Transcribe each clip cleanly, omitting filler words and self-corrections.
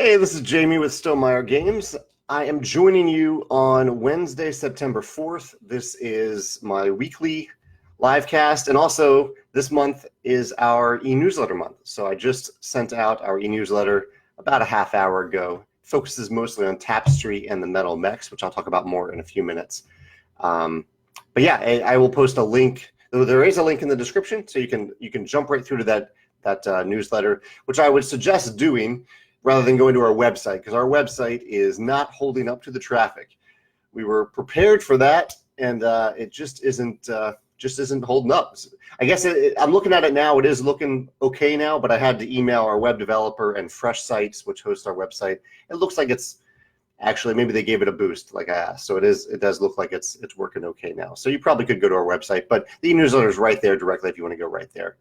Hey, this is Jamie with Stonemeyer Games. I am joining you on Wednesday, September 4th. This is my weekly live cast, and also this month is our e-newsletter month. So I just sent out our e-newsletter about a half hour ago. It focuses mostly on Tapestry and the metal mechs, which I'll talk about more in a few minutes. But yeah, I will post a link. There is a link in the description, so you can jump right through to that newsletter, which I would suggest doing rather than going to our website, because our website is not holding up to the traffic. We were prepared for that, and it just isn't holding up. I guess I'm looking at it now. It is looking okay now, but I had to email our web developer and Fresh Sites, which hosts our website. It looks like it's actually, maybe they gave it a boost like I asked. So it does look like it's working okay now. So you probably could go to our website, but the e-newsletter is right there directly if you want to go right there.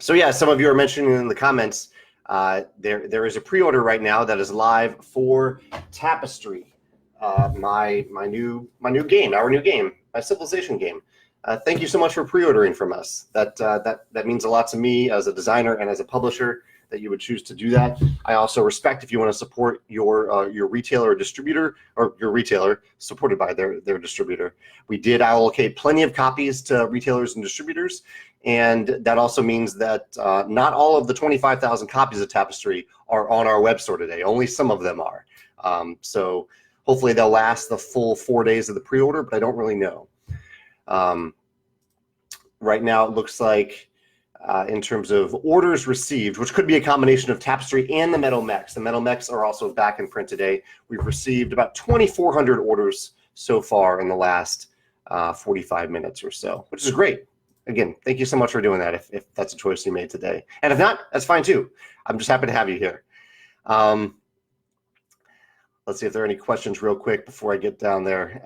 So yeah, some of you are mentioning in the comments, there is a pre-order right now that is live for Tapestry, my new game, our new game, my Civilization game. Thank you so much for pre-ordering from us. That means a lot to me as a designer and as a publisher that you would choose to do that. I also respect if you want to support your retailer or distributor, or your retailer supported by their distributor. We did allocate plenty of copies to retailers and distributors, and that also means that not all of the 25,000 copies of Tapestry are on our web store today. Only some of them are. So hopefully they'll last the full 4 days of the pre-order, but I don't really know. Right now it looks like in terms of orders received, which could be a combination of Tapestry and the metal mechs. The metal mechs are also back in print today. We've received about 2,400 orders so far in the last 45 minutes or so, which is great. Again, thank you so much for doing that if that's a choice you made today. And if not, that's fine too. I'm just happy to have you here. Let's see if there are any questions real quick before I get down there.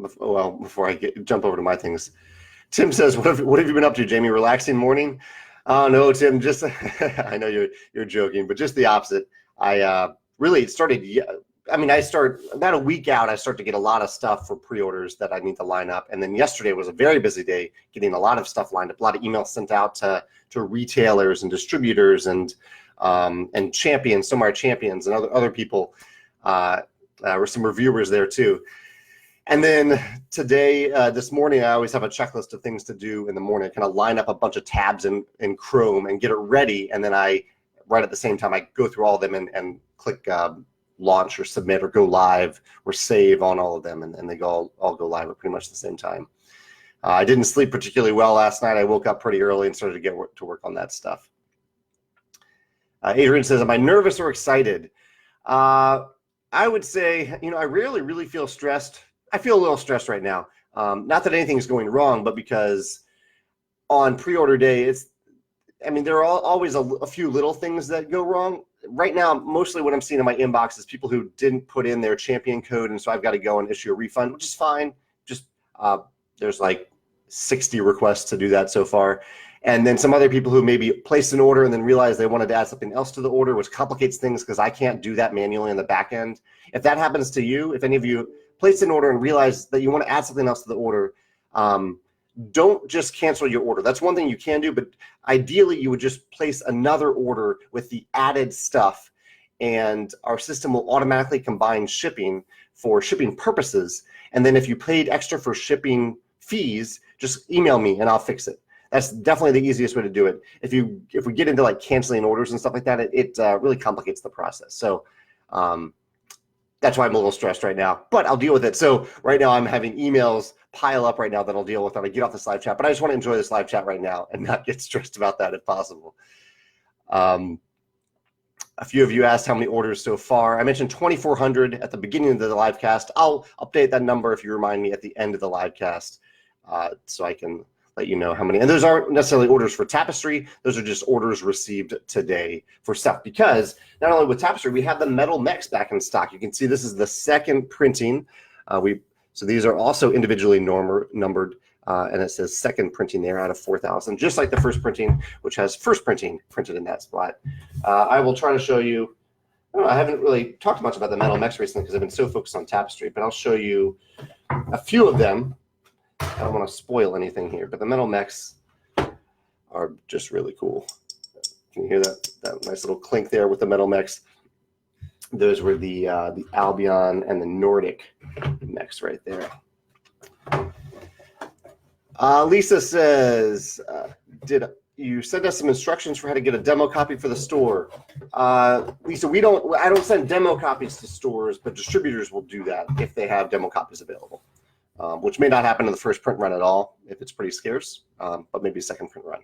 Before I jump over to my things. Tim says, what have you been up to, Jamie? Relaxing morning? Oh, no, Tim, just, I know you're joking, but just the opposite. I really started, I start about a week out, I start to get a lot of stuff for pre-orders that I need to line up. And then yesterday was a very busy day, getting a lot of stuff lined up, a lot of emails sent out to retailers and distributors and champions, some of our champions and other people. Were some reviewers there too. And then today, this morning, I always have a checklist of things to do in the morning. I kind of line up a bunch of tabs in Chrome and get it ready. And then right at the same time, I go through all of them and click launch or submit or go live or save on all of them. And they all go live at pretty much the same time. I didn't sleep particularly well last night. I woke up pretty early and started to get to work on that stuff. Adrian says, am I nervous or excited? I would say, I rarely really feel stressed. I feel a little stressed right now. Not that anything's going wrong, but because on pre-order day, there are always a few little things that go wrong. Right now, mostly what I'm seeing in my inbox is people who didn't put in their champion code, and so I've got to go and issue a refund, which is fine. Just there's like 60 requests to do that so far. And then some other people who maybe placed an order and then realized they wanted to add something else to the order, which complicates things because I can't do that manually on the back end. If that happens to you, if any of you place an order and realize that you want to add something else to the order, don't just cancel your order. That's one thing you can do, but ideally you would just place another order with the added stuff, and our system will automatically combine shipping for shipping purposes. And then if you paid extra for shipping fees, just email me and I'll fix it. That's definitely the easiest way to do it. If we get into like canceling orders and stuff like that, it really complicates the process. So that's why I'm a little stressed right now, but I'll deal with it. So right now I'm having emails pile up right now that I'll deal with when I get off this live chat, but I just want to enjoy this live chat right now and not get stressed about that if possible. A few of you asked how many orders so far. I mentioned 2,400 at the beginning of the live cast. I'll update that number if you remind me at the end of the live cast, so I can let you know how many. And those aren't necessarily orders for Tapestry. Those are just orders received today for stuff, because not only with Tapestry, we have the metal mechs back in stock. You can see this is the second printing. So these are also individually numbered, and it says second printing there out of 4,000, just like the first printing, which has first printing printed in that spot. I will try to show you. I haven't really talked much about the metal mechs recently because I've been so focused on Tapestry, but I'll show you a few of them. I don't want to spoil anything here, but the metal mechs are just really cool. Can you hear that nice little clink there with the metal mechs? Those were the Albion and the Nordic mechs right there. Lisa says, did you send us some instructions for how to get a demo copy for the store? Lisa, I don't send demo copies to stores, but distributors will do that if they have demo copies available, which may not happen in the first print run at all if it's pretty scarce, but maybe second print run.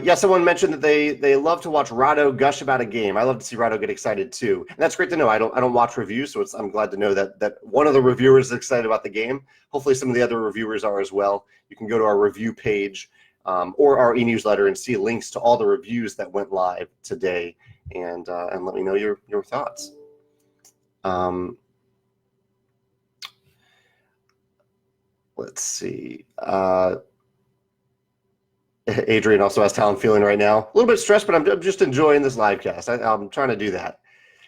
Yeah, someone mentioned that they love to watch Rado gush about a game. I love to see Rado get excited too, and that's great to know. I don't watch reviews, so I'm glad to know that one of the reviewers is excited about the game. Hopefully, some of the other reviewers are as well. You can go to our review page or our e-newsletter and see links to all the reviews that went live today, and let me know your thoughts. Let's see. Adrian also asked how I'm feeling right now. A little bit stressed, but I'm just enjoying this live cast. I'm trying to do that.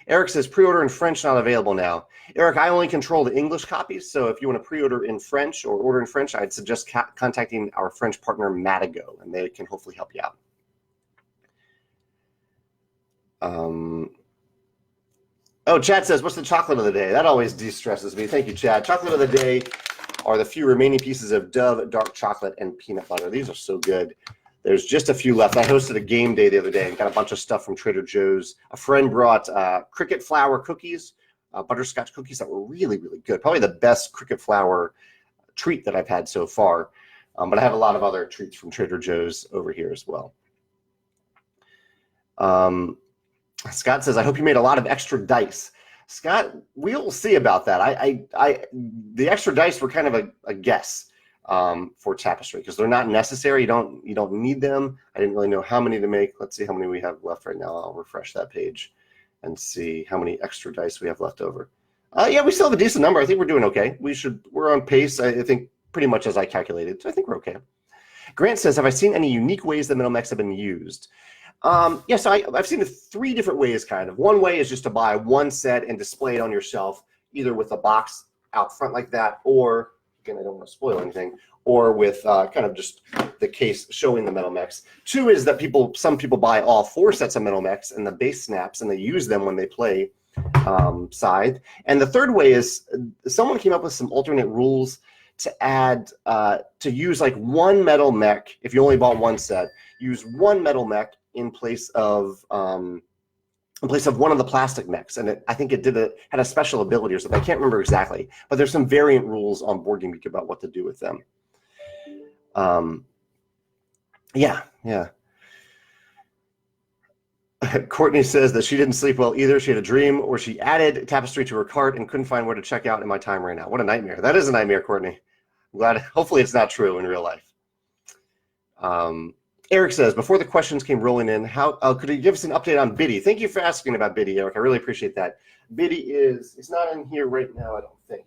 Eric says pre-order in French not available now. Eric, I only control the English copies, so if you want to pre-order in French or order in French, I'd suggest contacting our French partner Madigo, and they can hopefully help you out. Oh, Chad says, what's the chocolate of the day? That always de-stresses me. Thank you, Chad. Chocolate of the day are the few remaining pieces of Dove dark chocolate and peanut butter. These are so good. There's just a few left. I hosted a game day the other day and got a bunch of stuff from Trader Joe's. A friend brought cricket flour cookies, butterscotch cookies that were really, really good. Probably the best cricket flour treat that I've had so far. But I have a lot of other treats from Trader Joe's over here as well. Scott says, I hope you made a lot of extra dice. Scott, we'll see about that. The extra dice were kind of a guess for Tapestry because they're not necessary. You don't need them. I didn't really know how many to make. Let's see how many we have left right now. I'll refresh that page and see how many extra dice we have left over. Yeah, we still have a decent number. I think we're doing okay. We're on pace. I think pretty much as I calculated. So I think we're okay. Grant says, have I seen any unique ways that metal mechs have been used? Yeah, so I've seen it 3 different ways, kind of. One way is just to buy one set and display it on your shelf, either with a box out front like that, or, again, I don't want to spoil anything, or with kind of just the case showing the metal mechs. 2 is that some people buy all 4 sets of metal mechs and the base snaps, and they use them when they play Scythe. And the 3rd way is someone came up with some alternate rules to add, to use like one metal mech, if you only bought one set, use one metal mech in place of one of the plastic mechs, and I think it had a special ability or something. I can't remember exactly, but there's some variant rules on Board Game Geek about what to do with them. Yeah. Courtney says that she didn't sleep well either. She had a dream where she added Tapestry to her cart and couldn't find where to check out in my time right now. What a nightmare! That is a nightmare, Courtney. I'm glad. Hopefully, it's not true in real life. Eric says, before the questions came rolling in, could you give us an update on Biddy? Thank you for asking about Biddy, Eric. I really appreciate that. Biddy it's not in here right now, I don't think.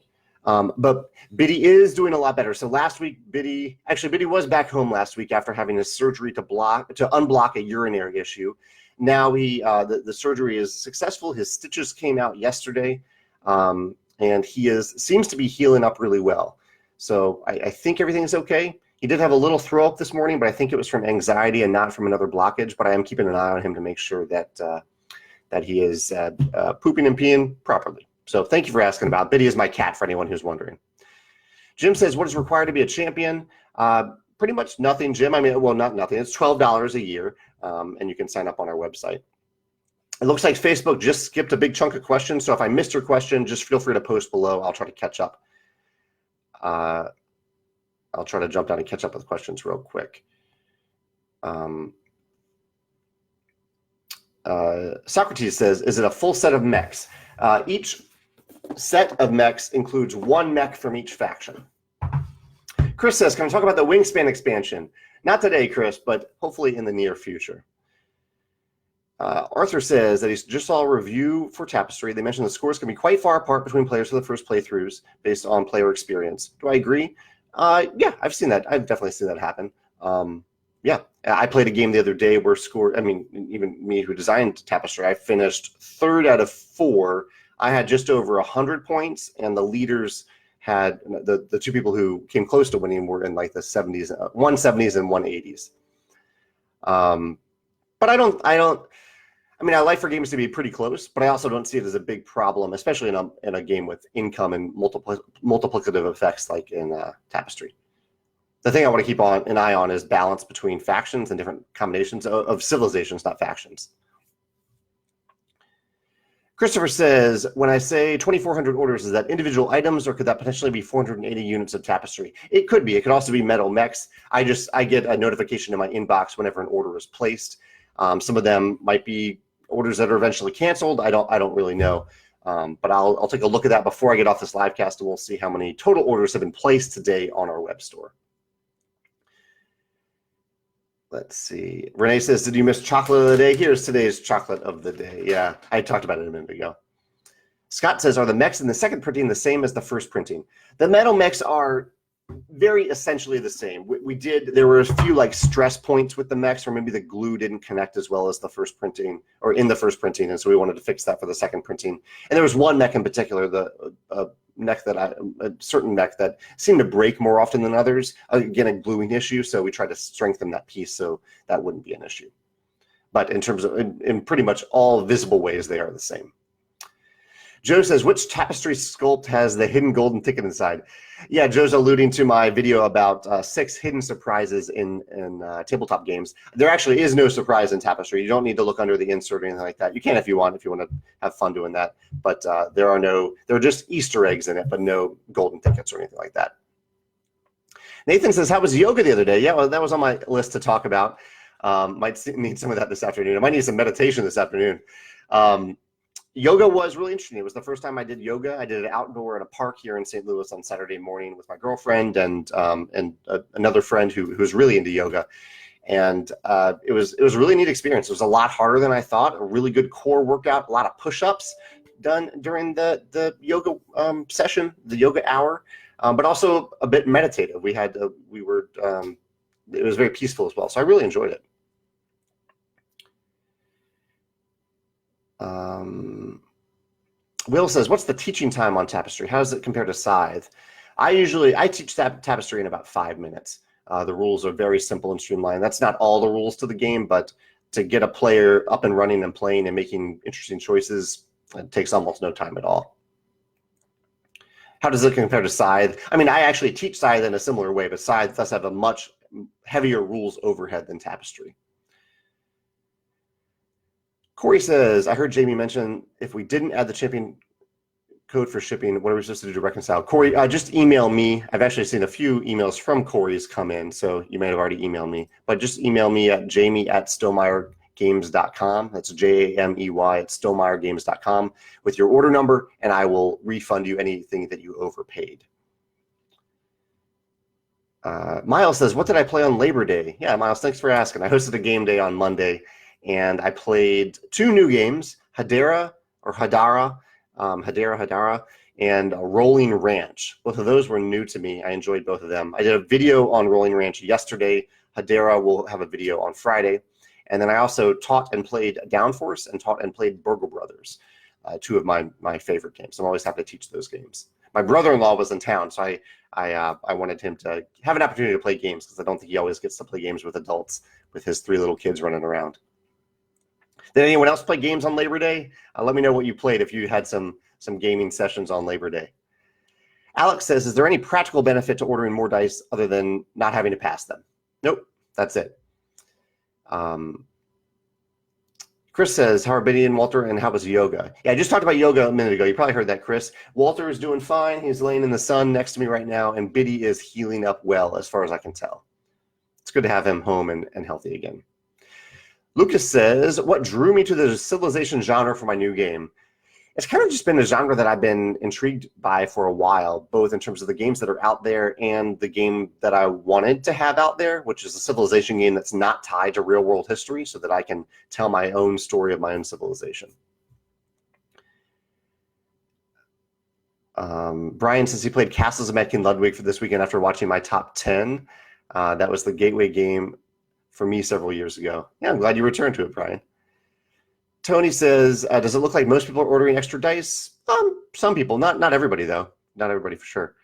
But Biddy is doing a lot better. So last week, Biddy was back home last week after having his surgery to unblock a urinary issue. Now the surgery is successful. His stitches came out yesterday, and he seems to be healing up really well. So I think everything is okay. He did have a little throw up this morning, but I think it was from anxiety and not from another blockage. But I am keeping an eye on him to make sure that he is pooping and peeing properly. So thank you for asking about. Biddy is my cat, for anyone who's wondering. Jim says, what is required to be a champion? Pretty much nothing, Jim. I mean, well, not nothing. It's $12 a year, and you can sign up on our website. It looks like Facebook just skipped a big chunk of questions. So if I missed your question, just feel free to post below. I'll try to catch up. I'll try to jump down and catch up with questions real quick. Socrates says, is it a full set of mechs? Each set of mechs includes one mech from each faction. Chris says, can I talk about the Wingspan expansion? Not today, Chris, but hopefully in the near future. Arthur says that he just saw a review for Tapestry. They mentioned the scores can be quite far apart between players for the first playthroughs based on player experience. Do I agree? Yeah, I've seen that. I've definitely seen that happen. Yeah, I played a game the other day where even me who designed Tapestry, I finished 3rd out of 4. I had just over 100 points, and the leaders had, the 2 people who came close to winning were in like the 70s, 170s and 180s. But I mean, I like for games to be pretty close, but I also don't see it as a big problem, especially in a game with income and multiplicative effects like in Tapestry. The thing I want to keep an eye on is balance between factions and different combinations of civilizations, not factions. Christopher says, when I say 2,400 orders, is that individual items, or could that potentially be 480 units of Tapestry? It could be. It could also be metal mechs. I get a notification in my inbox whenever an order is placed. Some of them might be orders that are eventually canceled. I don't really know. But I'll take a look at that before I get off this live cast, and we'll see how many total orders have been placed today on our web store. Let's see. Renee says, did you miss chocolate of the day? Here's today's chocolate of the day. Yeah, I talked about it a minute ago. Scott says, are the mechs in the second printing the same as the first printing? The metal mechs are very essentially the same. There were a few like stress points with the mechs, or maybe the glue didn't connect as well as the first printing, or in the first printing, and so we wanted to fix that for the second printing. And there was one mech in particular, a certain mech that seemed to break more often than others. Again, a gluing issue, so we tried to strengthen that piece so that wouldn't be an issue. But in terms of, in pretty much all visible ways, they are the same. Joe says, which Tapestry sculpt has the hidden golden ticket inside? Yeah, Joe's alluding to my video about 6 hidden surprises in tabletop games. There actually is no surprise in Tapestry. You don't need to look under the insert or anything like that. You can if you want to have fun doing that. But there are just Easter eggs in it, but no golden tickets or anything like that. Nathan says, how was yoga the other day? Yeah, well, that was on my list to talk about. Might need some of that this afternoon. I might need some meditation this afternoon. Yoga was really interesting. It was the first time I did yoga. I did it outdoor at a park here in St. Louis on Saturday morning with my girlfriend and another friend who's really into yoga. And it was a really neat experience. It was a lot harder than I thought. A really good core workout, a lot of push-ups done during the yoga session, the yoga hour, but also a bit meditative. It was very peaceful as well. So I really enjoyed it. Will says, what's the teaching time on Tapestry? How does it compare to Scythe? I teach Tapestry in about 5 minutes. The rules are very simple and streamlined. That's not all the rules to the game, but to get a player up and running and playing and making interesting choices, it takes almost no time at all. How does it compare to Scythe? I mean, I actually teach Scythe in a similar way, but Scythe does have a much heavier rules overhead than Tapestry. Corey says, I heard Jamie mention if we didn't add the champion code for shipping, what are we supposed to do to reconcile? Corey, just email me. I've actually seen a few emails from Corey's come in, so you may have already emailed me. But just email me at jamie@stomeyergames.com. That's JAMEY@stomeyergames.com with your order number, and I will refund you anything that you overpaid. Miles says, what did I play on Labor Day? Yeah, Miles, thanks for asking. I hosted a game day on Monday, and I played 2 new games, Hadara, and Rolling Ranch. Both of those were new to me. I enjoyed both of them. I did a video on Rolling Ranch yesterday. Hadara will have a video on Friday. And then I also taught and played Downforce and taught and played Burgle Brothers, 2 of my favorite games. I'm always happy to teach those games. My brother-in-law was in town, so I wanted him to have an opportunity to play games because I don't think he always gets to play games with adults with his 3 little kids running around. Did anyone else play games on Labor Day? Let me know what you played if you had some gaming sessions on Labor Day. Alex says, is there any practical benefit to ordering more dice other than not having to pass them? Nope, that's it. Chris says, how are Biddy and Walter, and how was yoga? Yeah, I just talked about yoga a minute ago. You probably heard that, Chris. Walter is doing fine. He's laying in the sun next to me right now, and Biddy is healing up well, as far as I can tell. It's good to have him home and healthy again. Lucas says, what drew me to the civilization genre for my new game? It's kind of just been a genre that I've been intrigued by for a while, both in terms of the games that are out there and the game that I wanted to have out there, which is a civilization game that's not tied to real world history so that I can tell my own story of my own civilization. Brian says he played Castles of Mad King Ludwig for this weekend after watching my top 10. That was the gateway game for me several years ago. Yeah, I'm glad you returned to it, Brian. Tony says, does it look like most people are ordering extra dice? Some people, not everybody though. Not everybody for sure.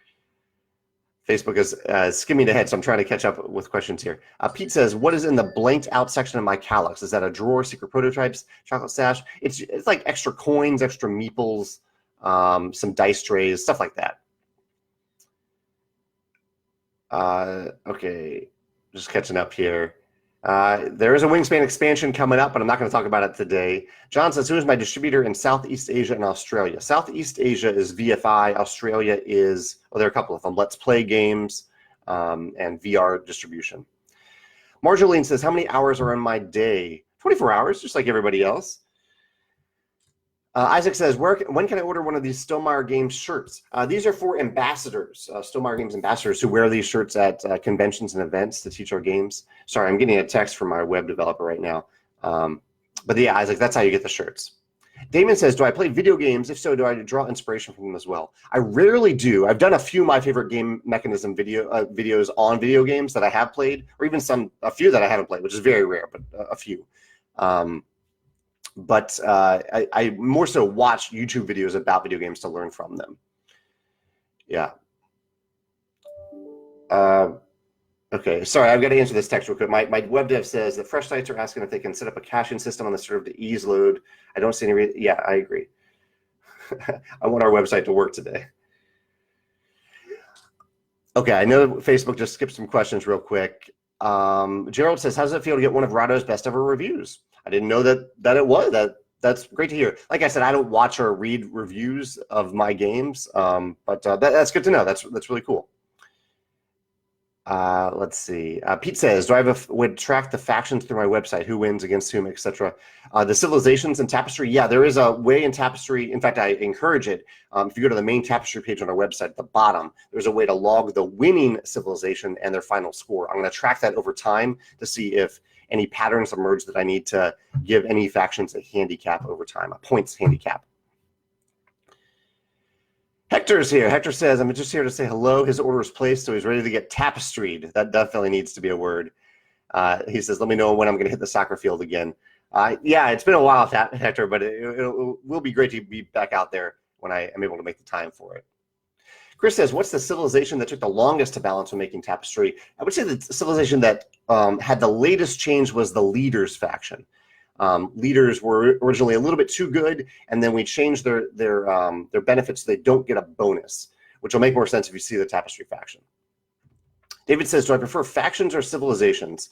Facebook is skimming ahead, so I'm trying to catch up with questions here. Pete says, what is in the blanked out section of my Calyx? Is that a drawer, secret prototypes, chocolate stash? It's like extra coins, extra meeples, some dice trays, stuff like that. Okay, just catching up here. There is a Wingspan expansion coming up, but I'm not going to talk about it today. John says, who is my distributor in Southeast Asia and Australia? Southeast Asia is VFI. Australia is, well, there are a couple of them, Let's Play Games and VR distribution. Marjolaine says, how many hours are in my day? 24 hours, just like everybody else. Isaac says, when can I order one of these Stonemaier Games shirts? These are for ambassadors, Stonemaier Games ambassadors who wear these shirts at conventions and events to teach our games. Sorry, I'm getting a text from our web developer right now. But yeah, Isaac, that's how you get the shirts. Damon says, do I play video games? If so, do I draw inspiration from them as well? I rarely do. I've done a few My Favorite Game Mechanism videos on video games that I have played, or even a few that I haven't played, which is very rare, but a few. But I more so watch YouTube videos about video games to learn from them. Yeah. Okay, sorry, I've got to answer this text real quick. My web dev says that Fresh Sites are asking if they can set up a caching system on the server to ease load. I don't see any reason. Yeah, I agree. I want our website to work today. Okay, I know Facebook just skipped some questions real quick. Gerald says, how does it feel to get one of Rado's best ever reviews? I didn't know that it was. That's great to hear. Like I said, I don't watch or read reviews of my games, but that's good to know. That's really cool. Let's see. Pete says, do I have a way to track the factions through my website? Who wins against whom, etc. The civilizations in Tapestry. Yeah, there is a way in Tapestry. In fact, I encourage it. If you go to the main Tapestry page on our website at the bottom, there's a way to log the winning civilization and their final score. I'm going to track that over time to see if any patterns emerge that I need to give any factions a handicap over time, a points handicap. Hector's here. Hector says, I'm just here to say hello. His order is placed, so he's ready to get tapestried. That definitely needs to be a word. He says, let me know when I'm going to hit the soccer field again. Yeah, it's been a while, Hector, but it will be great to be back out there when I am able to make the time for it. Chris says, what's the civilization that took the longest to balance when making Tapestry? I would say the civilization that had the latest change was the Leaders faction. Leaders were originally a little bit too good, and then we changed their benefits so they don't get a bonus, which will make more sense if you see the Tapestry faction. David says, do I prefer factions or civilizations?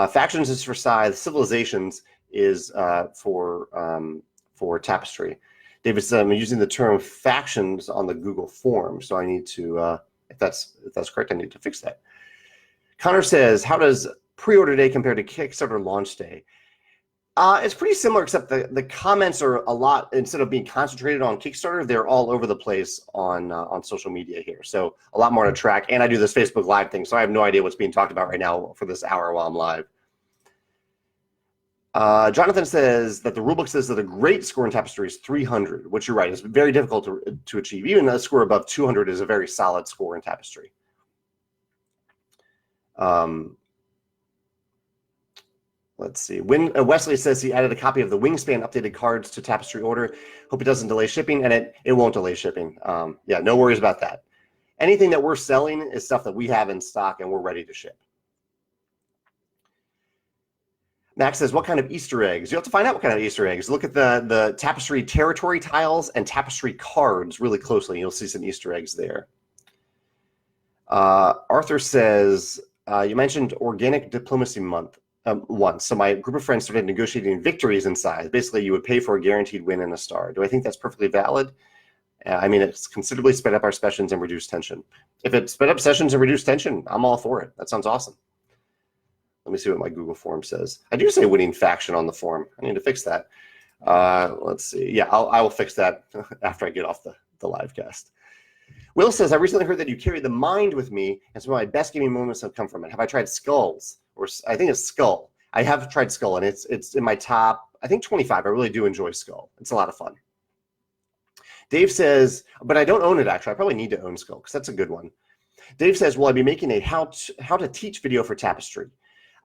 Factions is for Scythe, civilizations is for Tapestry. David said, I'm using the term factions on the Google form, so I need to, if that's correct, I need to fix that. Connor says, how does pre-order day compare to Kickstarter launch day? It's pretty similar, except the comments are a lot, instead of being concentrated on Kickstarter, they're all over the place on social media here. So a lot more to track. And I do this Facebook Live thing, so I have no idea what's being talked about right now for this hour while I'm live. Jonathan says that the rulebook says that a great score in Tapestry is 300, which you're right, is very difficult to achieve. Even a score above 200 is a very solid score in Tapestry. Let's see. Wesley says he added a copy of the Wingspan updated cards to Tapestry order. Hope it doesn't delay shipping, and it won't delay shipping. Yeah, no worries about that. Anything that we're selling is stuff that we have in stock and we're ready to ship. Max says, what kind of Easter eggs? You have to find out what kind of Easter eggs. Look at the Tapestry territory tiles and Tapestry cards really closely. You'll see some Easter eggs there. Arthur says, you mentioned Organic Diplomacy Month once. So my group of friends started negotiating victories in Scythe. Basically, you would pay for a guaranteed win and a star. Do I think that's perfectly valid? I mean, it's considerably sped up our sessions and reduced tension. If it sped up sessions and reduced tension, I'm all for it. That sounds awesome. Let me see what my Google form says. I do say winning faction on the form. I need to fix that. Let's see. Yeah, I will fix that after I get off the live cast. Will says, I recently heard that you carry the mind with me, and some of my best gaming moments have come from it. Have I tried Skulls? Or I think it's Skull. I have tried Skull, and it's in my top, I think 25. I really do enjoy Skull. It's a lot of fun. Dave says, but I don't own it, actually. I probably need to own Skull, because that's a good one. Dave says, will I be making a how to teach video for Tapestry?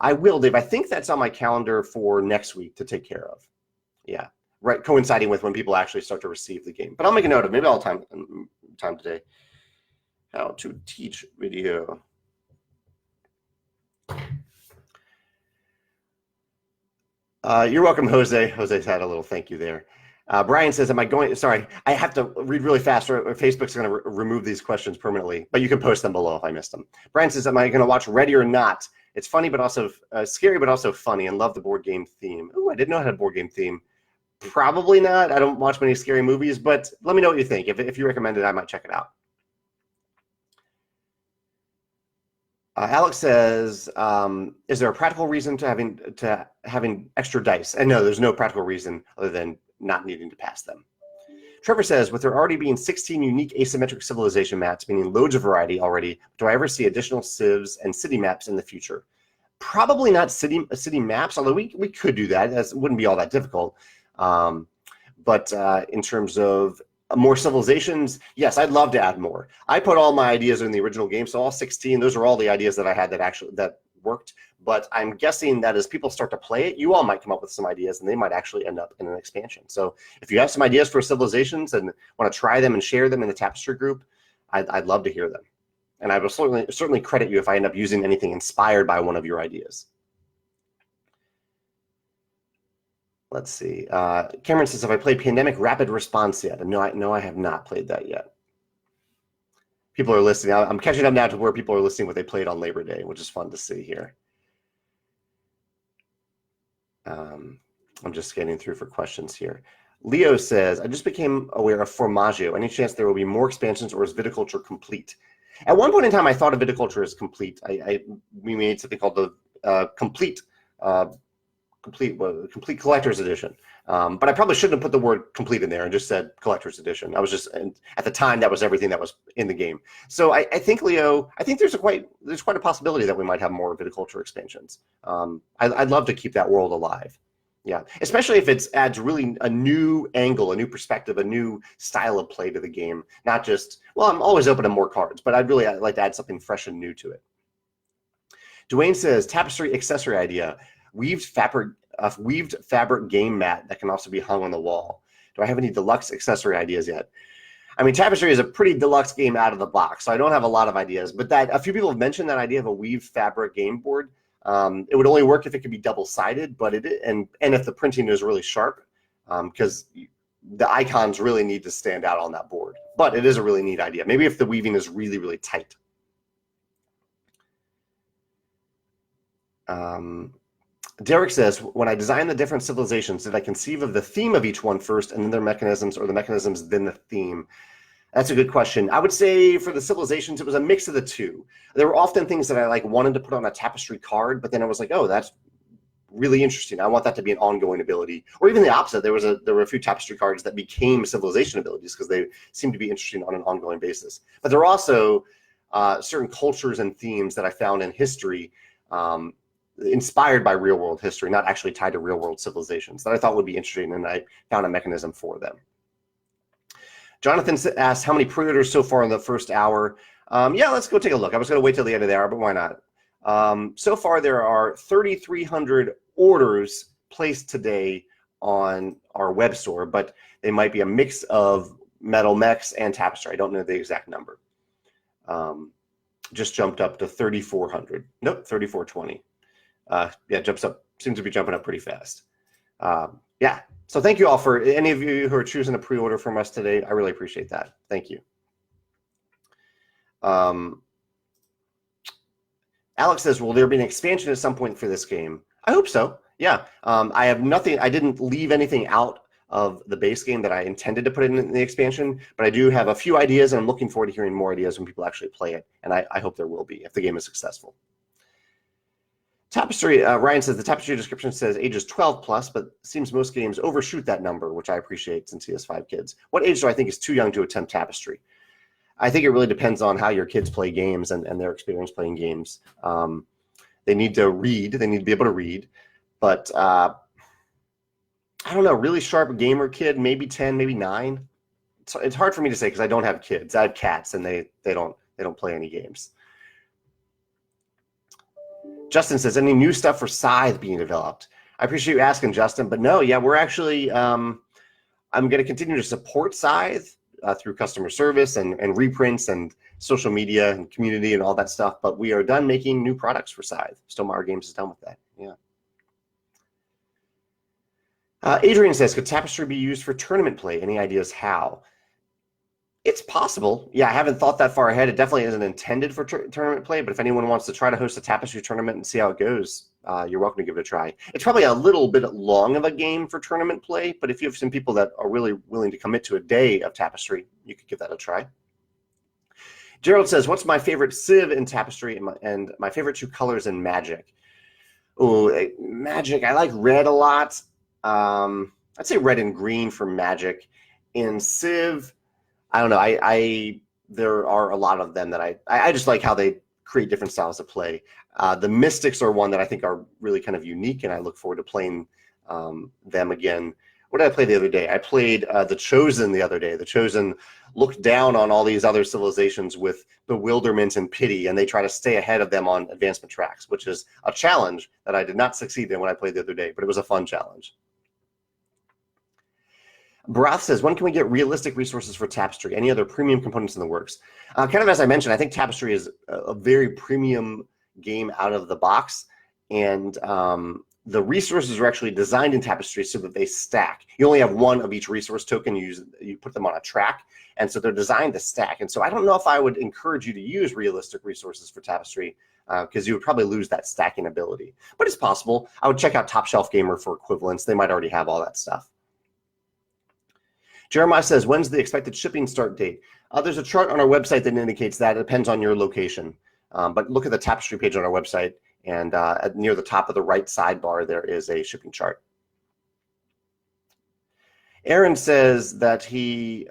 I will, Dave. I think that's on my calendar for next week to take care of. Yeah, right, coinciding with when people actually start to receive the game. But I'll make a note of it. Maybe I'll time today. How to teach video. You're welcome, Jose. Jose's had a little thank you there. Brian says, am I going, sorry, I have to read really fast or Facebook's going to remove these questions permanently, but you can post them below if I missed them. Brian says, am I going to watch Ready or Not? It's funny, but also scary, but also funny, and love the board game theme. Oh, I didn't know it had a board game theme. Probably not. I don't watch many scary movies, but let me know what you think. If you recommend it, I might check it out. Alex says, is there a practical reason to having extra dice? And no, there's no practical reason other than not needing to pass them. Trevor says, with there already being 16 unique asymmetric civilization maps, meaning loads of variety already, do I ever see additional civs and city maps in the future? Probably not city maps, although we could do that. That wouldn't be all that difficult. But in terms of more civilizations, yes, I'd love to add more. I put all my ideas in the original game, so all 16, those are all the ideas that I had that worked. But I'm guessing that as people start to play it, you all might come up with some ideas, and they might actually end up in an expansion. So if you have some ideas for civilizations and want to try them and share them in the Tapestry group, I'd love to hear them. And I will certainly credit you if I end up using anything inspired by one of your ideas. Let's see. Cameron says, have I played Pandemic Rapid Response yet? No, I have not played that yet. People are listening. I'm catching up now to where people are listening what they played on Labor Day, which is fun to see here. I'm just scanning through for questions here. Leo says, I just became aware of Formaggio. Any chance there will be more expansions, or is Viticulture complete? At one point in time, I thought of Viticulture as complete. We made something called the complete collector's edition. But I probably shouldn't have put the word complete in there and just said collector's edition. And at the time, that was everything that was in the game. So I think, Leo, I think there's quite a possibility that we might have more Viticulture expansions. I'd love to keep that world alive. Yeah, especially if it adds really a new angle, a new perspective, a new style of play to the game. Not just, well, I'm always open to more cards, but I'd like to add something fresh and new to it. Dwayne says, Tapestry accessory idea. Weaved fabric game mat that can also be hung on the wall. Do I have any deluxe accessory ideas yet? I mean, Tapestry is a pretty deluxe game out of the box, so I don't have a lot of ideas. But a few people have mentioned that idea of a weaved fabric game board. It would only work if it could be double-sided, but and if the printing is really sharp, because the icons really need to stand out on that board. But it is a really neat idea. Maybe if the weaving is really, really tight. Derek says, when I design the different civilizations, did I conceive of the theme of each one first and then their mechanisms, or the mechanisms then the theme? That's a good question. I would say for the civilizations, it was a mix of the two. There were often things that I wanted to put on a Tapestry card, but then I was like, oh, that's really interesting. I want that to be an ongoing ability. Or even the opposite. There were a few Tapestry cards that became civilization abilities because they seemed to be interesting on an ongoing basis. But there are also certain cultures and themes that I found in history inspired by real world history, not actually tied to real world civilizations, that I thought would be interesting, and I found a mechanism for them. Jonathan asked, how many pre-orders so far in the first hour? Yeah, let's go take a look. I was going to wait till the end of the hour, but why not? So far, there are 3,300 orders placed today on our web store, but they might be a mix of metal mechs and Tapestry. I don't know the exact number. Just jumped up to 3,400. Nope, 3,420. Yeah, jumps up, seems to be jumping up pretty fast. Yeah, so thank you all for any of you who are choosing to pre-order from us today. I really appreciate that. Thank you. Alex says, will there be an expansion at some point for this game? I hope so. Yeah, I have nothing. I didn't leave anything out of the base game that I intended to put in the expansion, but I do have a few ideas, and I'm looking forward to hearing more ideas when people actually play it, and I hope there will be if the game is successful. Tapestry, Ryan says, the Tapestry description says ages 12 plus, but seems most games overshoot that number, which I appreciate since he has 5 kids. What age do I think is too young to attempt Tapestry? I think it really depends on how your kids play games and their experience playing games. They need to read. They need to be able to read. But I don't know, really sharp gamer kid, maybe 10, maybe 9. It's hard for me to say because I don't have kids. I have cats, and they don't play any games. Justin says, any new stuff for Scythe being developed? I appreciate you asking, Justin, but no, yeah, we're actually, I'm going to continue to support Scythe through customer service and reprints and social media and community and all that stuff, but we are done making new products for Scythe. Stonemaier Games is done with that. Yeah. Adrian says, could Tapestry be used for tournament play? Any ideas how? It's possible. Yeah, I haven't thought that far ahead. It definitely isn't intended for tournament play, but if anyone wants to try to host a Tapestry tournament and see how it goes, you're welcome to give it a try. It's probably a little bit long of a game for tournament play, but if you have some people that are really willing to commit to a day of Tapestry, you could give that a try. Gerald says, what's my favorite Civ in Tapestry and my favorite 2 colors in Magic? Oh, Magic, I like red a lot. I'd say red and green for Magic. In Civ, I don't know. There are a lot of them that I just like how they create different styles of play. The Mystics are one that I think are really kind of unique, and I look forward to playing them again. What did I play the other day? I played The Chosen the other day. The Chosen looked down on all these other civilizations with bewilderment and pity, and they try to stay ahead of them on advancement tracks, which is a challenge that I did not succeed in when I played the other day, but it was a fun challenge. Barath says, when can we get realistic resources for Tapestry? Any other premium components in the works? Kind of as I mentioned, I think Tapestry is a very premium game out of the box, and the resources are actually designed in Tapestry so that they stack. You only have one of each resource token. You put them on a track, and so they're designed to stack. And so I don't know if I would encourage you to use realistic resources for Tapestry because you would probably lose that stacking ability. But it's possible. I would check out Top Shelf Gamer for equivalents. They might already have all that stuff. Jeremiah says, when's the expected shipping start date? There's a chart on our website that indicates that. It depends on your location. But look at the Tapestry page on our website, and near the top of the right sidebar, there is a shipping chart. Aaron says that he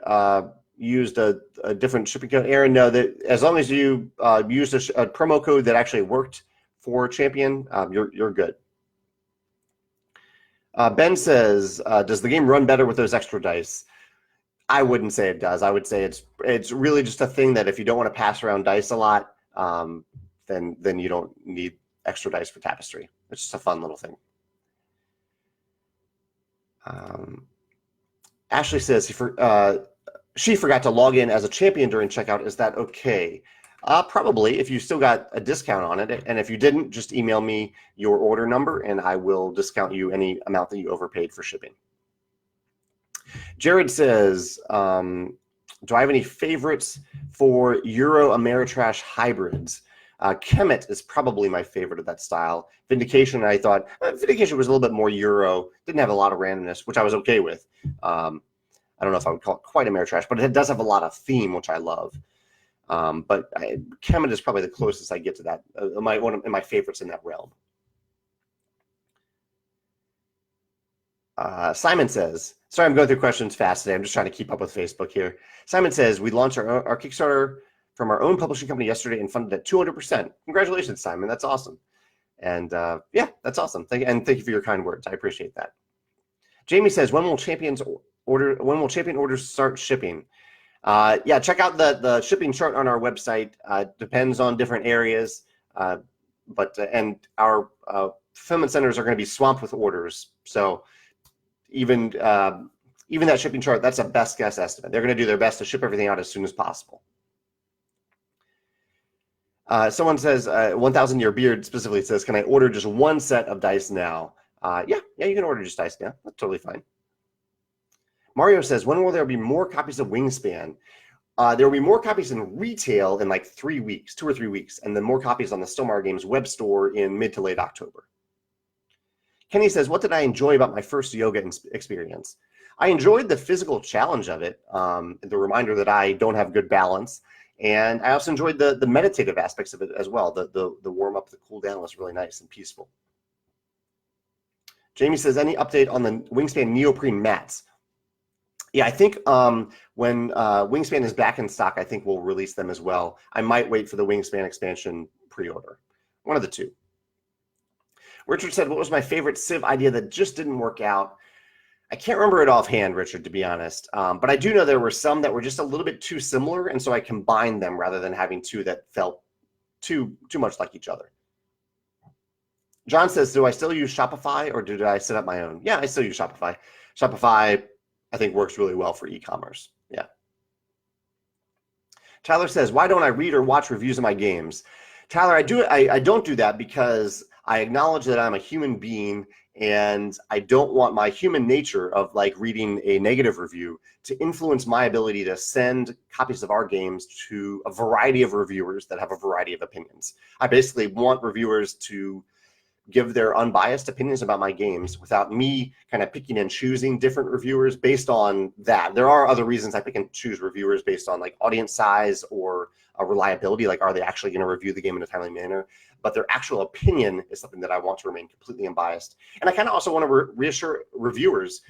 used a different shipping code. Aaron, no, that as long as you used a promo code that actually worked for Champion, you're good. Ben says, does the game run better with those extra dice? I wouldn't say it does. I would say it's really just a thing that if you don't want to pass around dice a lot, then you don't need extra dice for Tapestry. It's just a fun little thing. Ashley says she forgot to log in as a champion during checkout. Is that okay? Probably, if you still got a discount on it. And if you didn't, just email me your order number and I will discount you any amount that you overpaid for shipping. Jared says, do I have any favorites for Euro Ameritrash hybrids? Kemet is probably my favorite of that style. Vindication, I thought, Vindication was a little bit more Euro, didn't have a lot of randomness, which I was okay with. I don't know if I would call it quite Ameritrash, but it does have a lot of theme, which I love. But Kemet is probably the closest I get to that, one of my favorites in that realm. Simon says, sorry, I'm going through questions fast today. I'm just trying to keep up with Facebook here. Simon says, we launched our Kickstarter from our own publishing company yesterday and funded at 200%. Congratulations, Simon. That's awesome. And yeah, that's awesome. Thank you for your kind words. I appreciate that. Jamie says, when will Champion orders start shipping? Yeah, check out the shipping chart on our website. Depends on different areas, and our fulfillment centers are going to be swamped with orders. So even that shipping chart, that's a best guess estimate. They're going to do their best to ship everything out as soon as possible. Someone says, 1,000 Year Beard specifically says, can I order just one set of dice now? Yeah, you can order just dice now. That's totally fine. Mario says, when will there be more copies of Wingspan? There will be more copies in retail in like 3 weeks, 2 or 3 weeks, and then more copies on the Stonemaier Games web store in mid to late October. Kenny says, what did I enjoy about my first yoga experience? I enjoyed the physical challenge of it, the reminder that I don't have good balance, and I also enjoyed the meditative aspects of it as well. The warm up, the cool down was really nice and peaceful. Jamie says, any update on the Wingspan neoprene mats? Yeah, I think when Wingspan is back in stock, I think we'll release them as well. I might wait for the Wingspan expansion pre-order. One of the two. Richard said, what was my favorite Civ idea that just didn't work out? I can't remember it offhand, Richard, to be honest. But I do know there were some that were just a little bit too similar, and so I combined them rather than having two that felt too much like each other. John says, do I still use Shopify or did I set up my own? Yeah, I still use Shopify. Shopify, I think, works really well for e-commerce. Yeah. Tyler says, why don't I read or watch reviews of my games? Tyler, I don't do that because I acknowledge that I'm a human being and I don't want my human nature of like reading a negative review to influence my ability to send copies of our games to a variety of reviewers that have a variety of opinions. I basically want reviewers to give their unbiased opinions about my games without me kind of picking and choosing different reviewers based on that. There are other reasons I pick and choose reviewers based on like audience size or reliability, like are they actually going to review the game in a timely manner? But their actual opinion is something that I want to remain completely unbiased. And I kind of also want to reassure reviewers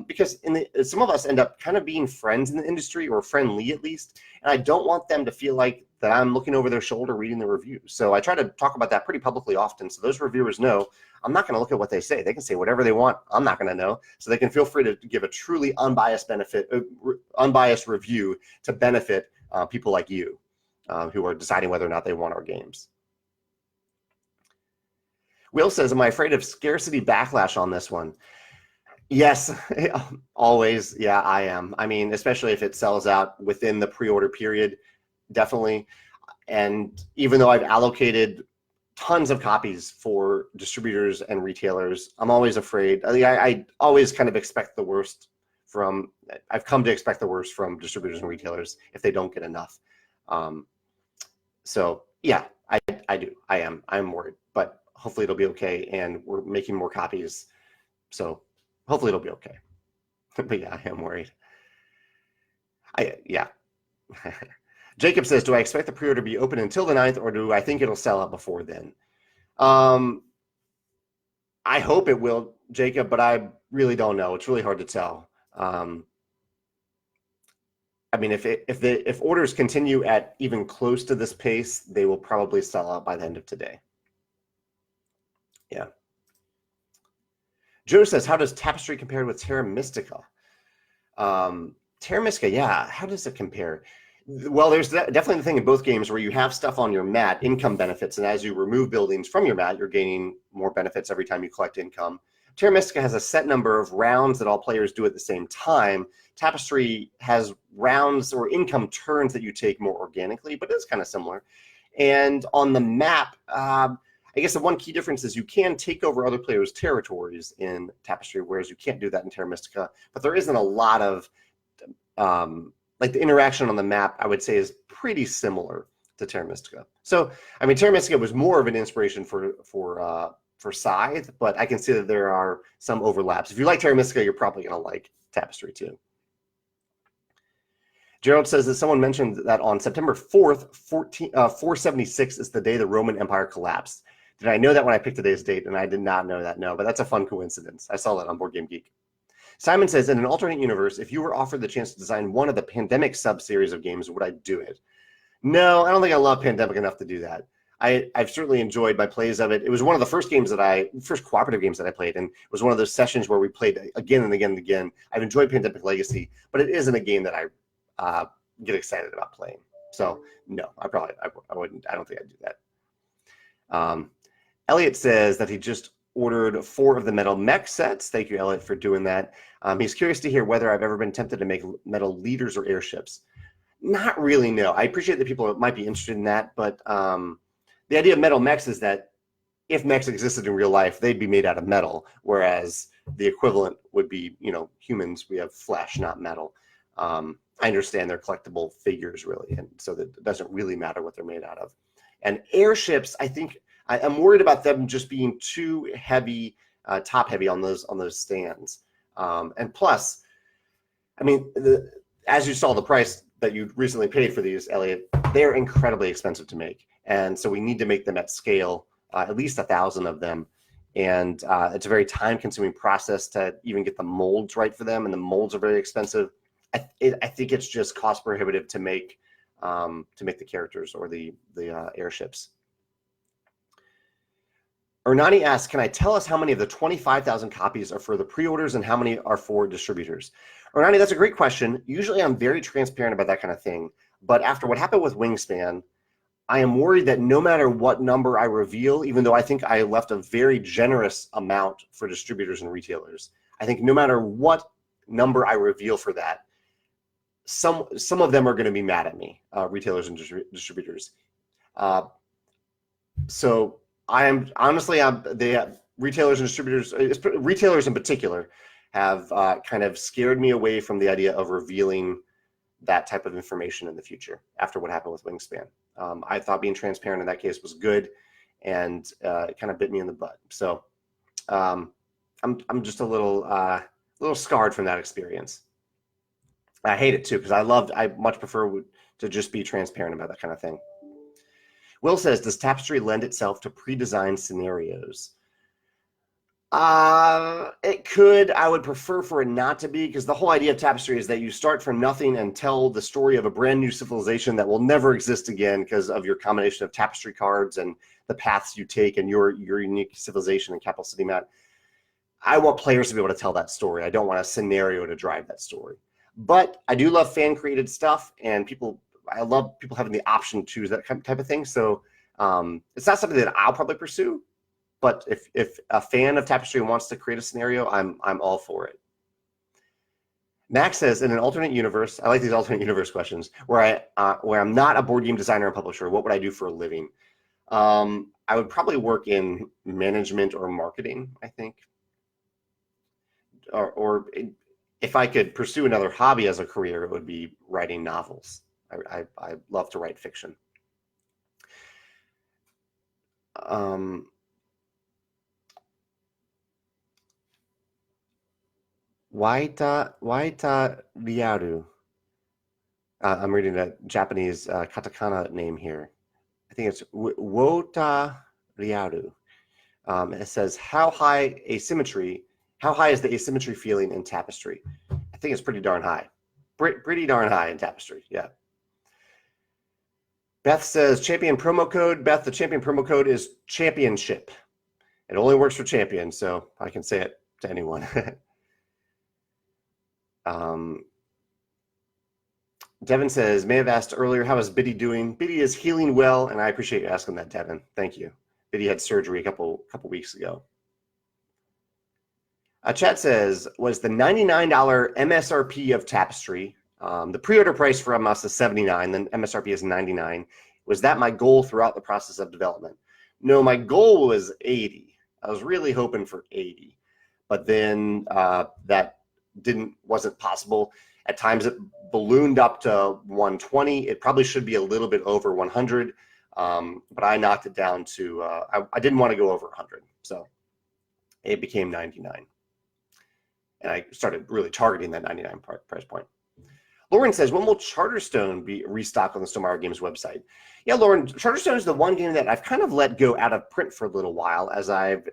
because some of us end up kind of being friends in the industry, or friendly at least, and I don't want them to feel like that I'm looking over their shoulder reading the reviews. So I try to talk about that pretty publicly often, so those reviewers know I'm not going to look at what they say. They can say whatever they want. I'm not going to know. So they can feel free to give a truly unbiased unbiased review to benefit people like you who are deciding whether or not they want our games. Will says, am I afraid of scarcity backlash on this one? Yes, always. Yeah, I am. I mean, especially if it sells out within the pre-order period, definitely. And even though I've allocated tons of copies for distributors and retailers, I'm always afraid. I always kind of expect the worst I've come to expect the worst from distributors and retailers if they don't get enough. So yeah, I do. I'm worried, but hopefully it'll be okay. And we're making more copies. So hopefully it'll be okay. But yeah, I am worried. Yeah. Jacob says, do I expect the pre-order to be open until the 9th, or do I think it'll sell out before then? I hope it will, Jacob, but I really don't know. It's really hard to tell. I mean, if orders continue at even close to this pace, they will probably sell out by the end of today. Yeah. Joe says, how does Tapestry compare with Terra Mystica? Terra Mystica, yeah. How does it compare? Well, there's definitely the thing in both games where you have stuff on your mat, income benefits, and as you remove buildings from your mat, you're gaining more benefits every time you collect income. Terra Mystica has a set number of rounds that all players do at the same time. Tapestry has rounds or income turns that you take more organically, but it's kind of similar. And on the map, I guess the one key difference is you can take over other players' territories in Tapestry, whereas you can't do that in Terra Mystica. But there isn't a lot of like the interaction on the map, I would say, is pretty similar to Terra Mystica. So, I mean, Terra Mystica was more of an inspiration for Scythe, but I can see that there are some overlaps. If you like Terra Mystica, you're probably going to like Tapestry too. Gerald says that someone mentioned that on September 4th, 476 is the day the Roman Empire collapsed. Did I know that when I picked today's date? And I did not know that, no, but that's a fun coincidence. I saw that on Board Game Geek. Simon says, in an alternate universe, if you were offered the chance to design one of the Pandemic sub-series of games, would I do it? No, I don't think I love Pandemic enough to do that. I've certainly enjoyed my plays of it. It was one of the first cooperative games that I played, and it was one of those sessions where we played again and again and again. I've enjoyed Pandemic Legacy, but it isn't a game that I get excited about playing. So no, I wouldn't. I don't think I'd do that. Elliot says that he just ordered 4 of the metal mech sets. Thank you, Elliot, for doing that. He's curious to hear whether I've ever been tempted to make metal leaders or airships. Not really, no. I appreciate that people might be interested in that, but the idea of metal mechs is that if mechs existed in real life, they'd be made out of metal, whereas the equivalent would be, humans. We have flesh, not metal. I understand they're collectible figures, really, and so that it doesn't really matter what they're made out of. And airships, I think I'm worried about them just being too heavy, top heavy on those stands. And plus, I mean, as you saw the price that you recently paid for these, Elliot, they're incredibly expensive to make. And so we need to make them at scale, at least 1,000 of them. And it's a very time-consuming process to even get the molds right for them, and the molds are very expensive. I think it's just cost prohibitive to make the characters or the airships. Ernani asks, can I tell us how many of the 25,000 copies are for the pre-orders and how many are for distributors? Ernani, that's a great question. Usually I'm very transparent about that kind of thing. But after what happened with Wingspan, I am worried that no matter what number I reveal, even though I think I left a very generous amount for distributors and retailers, I think no matter what number I reveal for that, some of them are going to be mad at me, retailers and distributors. So I am honestly, retailers and distributors, retailers in particular, have kind of scared me away from the idea of revealing that type of information in the future after what happened with Wingspan. I thought being transparent in that case was good, and it kind of bit me in the butt. So I'm just a little scarred from that experience. I hate it too, because I much prefer to just be transparent about that kind of thing. Will says, does Tapestry lend itself to pre-designed scenarios? It could. I would prefer for it not to be, because the whole idea of Tapestry is that you start from nothing and tell the story of a brand new civilization that will never exist again because of your combination of Tapestry cards and the paths you take and your unique civilization in Capital City Map. I want players to be able to tell that story. I don't want a scenario to drive that story. But I do love fan-created stuff, and I love people having the option to choose that type of thing. So it's not something that I'll probably pursue. But if a fan of Tapestry wants to create a scenario, I'm all for it. Max says, in an alternate universe, I like these alternate universe questions, where I'm not a board game designer and publisher, what would I do for a living? I would probably work in management or marketing, I think. Or if I could pursue another hobby as a career, it would be writing novels. I love to write fiction. Waita Ryaru. I'm reading a Japanese katakana name here. I think it's Wota Ryaru. It says, how high is the asymmetry feeling in Tapestry? I think it's pretty darn high. Pretty darn high in Tapestry, yeah. Beth says, champion promo code. Beth, the champion promo code is championship. It only works for champions, so I can say it to anyone. Devin says, may have asked earlier, how is Biddy doing? Biddy is healing well, and I appreciate you asking that, Devin. Thank you. Biddy had surgery a couple weeks ago. Chat says, was the $99 MSRP of Tapestry, the pre-order price from us is $79, then MSRP is $99. Was that my goal throughout the process of development? No, my goal was $80. I was really hoping for $80, but then that wasn't possible. At times it ballooned up to $120. It probably should be a little bit over $100, but I knocked it down to, I didn't want to go over $100, so it became $99. And I started really targeting that $99 price point. Lauren says, when will Charterstone be restocked on the Stonemaier Games website? Yeah, Lauren, Charterstone is the one game that I've kind of let go out of print for a little while, as I've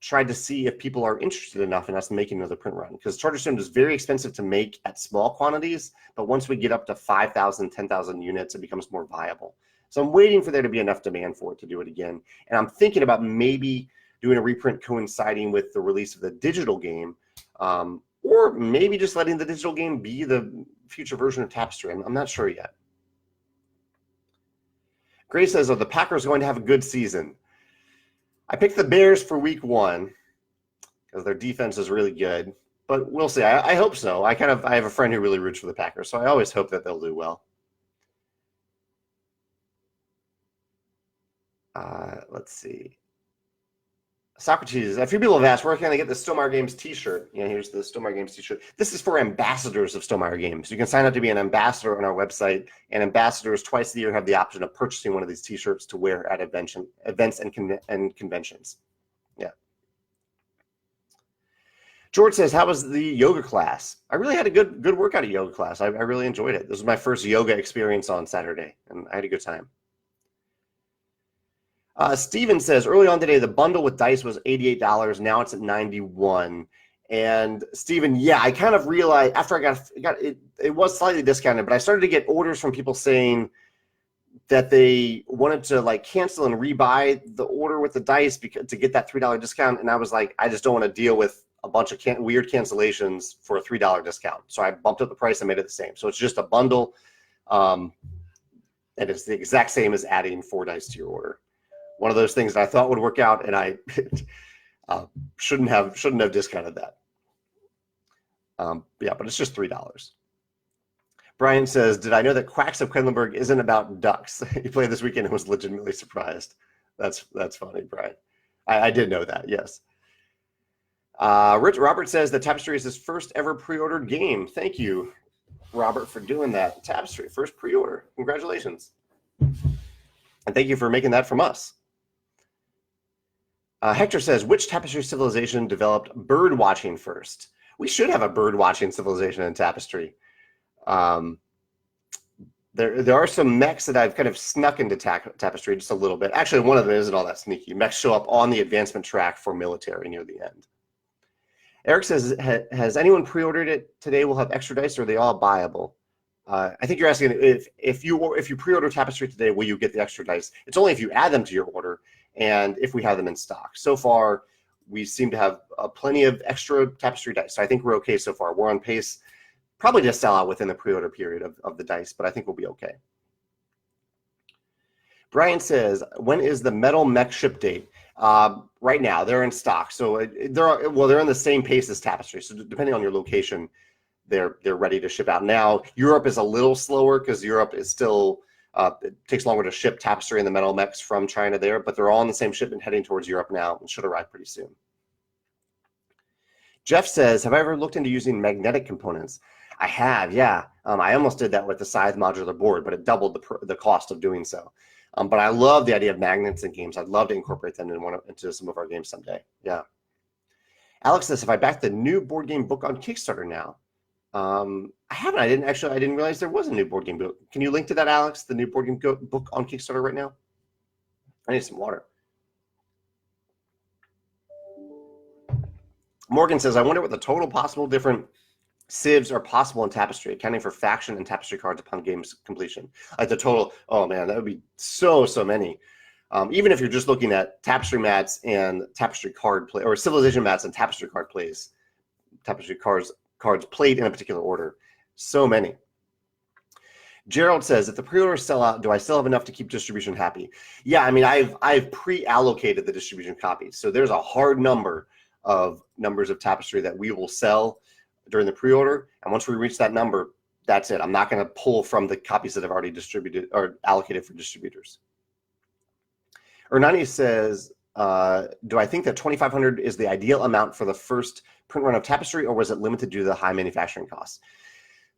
tried to see if people are interested enough in us making another print run, because Charterstone is very expensive to make at small quantities, but once we get up to 5,000, 10,000 units, it becomes more viable. So I'm waiting for there to be enough demand for it to do it again. And I'm thinking about maybe doing a reprint coinciding with the release of the digital game, or maybe just letting the digital game be the future version of Tapestry. I'm not sure yet. Gray says, are the Packers going to have a good season? I picked the Bears for week 1 because their defense is really good, but we'll see. I hope so. I have a friend who really roots for the Packers, so I always hope that they'll do well. Let's see. Socrates, a few people have asked, where can I get the Stonemaier Games t-shirt? Yeah, here's the Stonemaier Games t-shirt. This is for ambassadors of Stonemaier Games. You can sign up to be an ambassador on our website, and ambassadors twice a year have the option of purchasing one of these t-shirts to wear at events and conventions. Yeah. George says, how was the yoga class? I really had a good workout at yoga class. I really enjoyed it. This was my first yoga experience on Saturday, and I had a good time. Steven says, early on today, the bundle with dice was $88. Now it's at $91. And Steven, yeah, I kind of realized after I got it, it was slightly discounted, but I started to get orders from people saying that they wanted to like cancel and rebuy the order with the dice to get that $3 discount. And I was like, I just don't want to deal with a bunch of weird cancellations for a $3 discount. So I bumped up the price and made it the same. So it's just a bundle. And it's the exact same as adding 4 dice to your order. One of those things that I thought would work out, and I shouldn't have discounted that. Yeah, but it's just $3. Brian says, did I know that Quacks of Quedlinburg isn't about ducks? He played this weekend and was legitimately surprised. That's funny, Brian. I did know that, yes. Robert says that Tapestry is his first ever pre-ordered game. Thank you, Robert, for doing that. Tapestry, first pre-order. Congratulations. And thank you for making that from us. Hector says, which Tapestry civilization developed bird watching first? We should have a bird watching civilization in Tapestry. There are some mechs that I've kind of snuck into Tapestry just a little bit. Actually, one of them isn't all that sneaky. Mechs show up on the advancement track for military near the end. Eric says, has anyone pre-ordered it today? We'll have extra dice, or are they all buyable? I think you're asking if you pre-order Tapestry today, will you get the extra dice? It's only if you add them to your order and if we have them in stock. So far, we seem to have plenty of extra Tapestry dice. So I think we're okay so far. We're on pace probably to sell out within the pre-order period of the dice, but I think we'll be okay. Brian says, when is the metal mech ship date? Right now, they're in stock. So they're in the same pace as Tapestry. So depending on your location, they're ready to ship out. Now, Europe is a little slower because Europe is still, it takes longer to ship Tapestry and the metal mechs from China there, but they're all in the same shipment heading towards Europe now and should arrive pretty soon. Jeff says, have I ever looked into using magnetic components? I have, yeah. I almost did that with the Scythe modular board, but it doubled the cost of doing so. But I love the idea of magnets in games. I'd love to incorporate them into some of our games someday. Yeah. Alex says, if I backed the new board game book on Kickstarter now? I haven't. I didn't realize there was a new board game book. Can you link to that, Alex? The new board game book on Kickstarter right now? I need some water. Morgan says, I wonder what the total possible different civs are possible in Tapestry, accounting for faction and Tapestry cards upon game's completion. Like the total, oh man, that would be so many. Even if you're just looking at Tapestry mats and Tapestry card play, or Civilization mats and Tapestry card plays, Tapestry cards played in a particular order, so many. Gerald says, if the pre-orders sell out, do I still have enough to keep distribution happy? Yeah, I mean, I've pre-allocated the distribution copies, so there's a hard numbers of Tapestry that we will sell during the pre-order, and once we reach that number, that's it. I'm not going to pull from the copies that have already distributed or allocated for distributors. Ernani says, do I think that 2,500 is the ideal amount for the first print run of Tapestry, or was it limited due to the high manufacturing costs?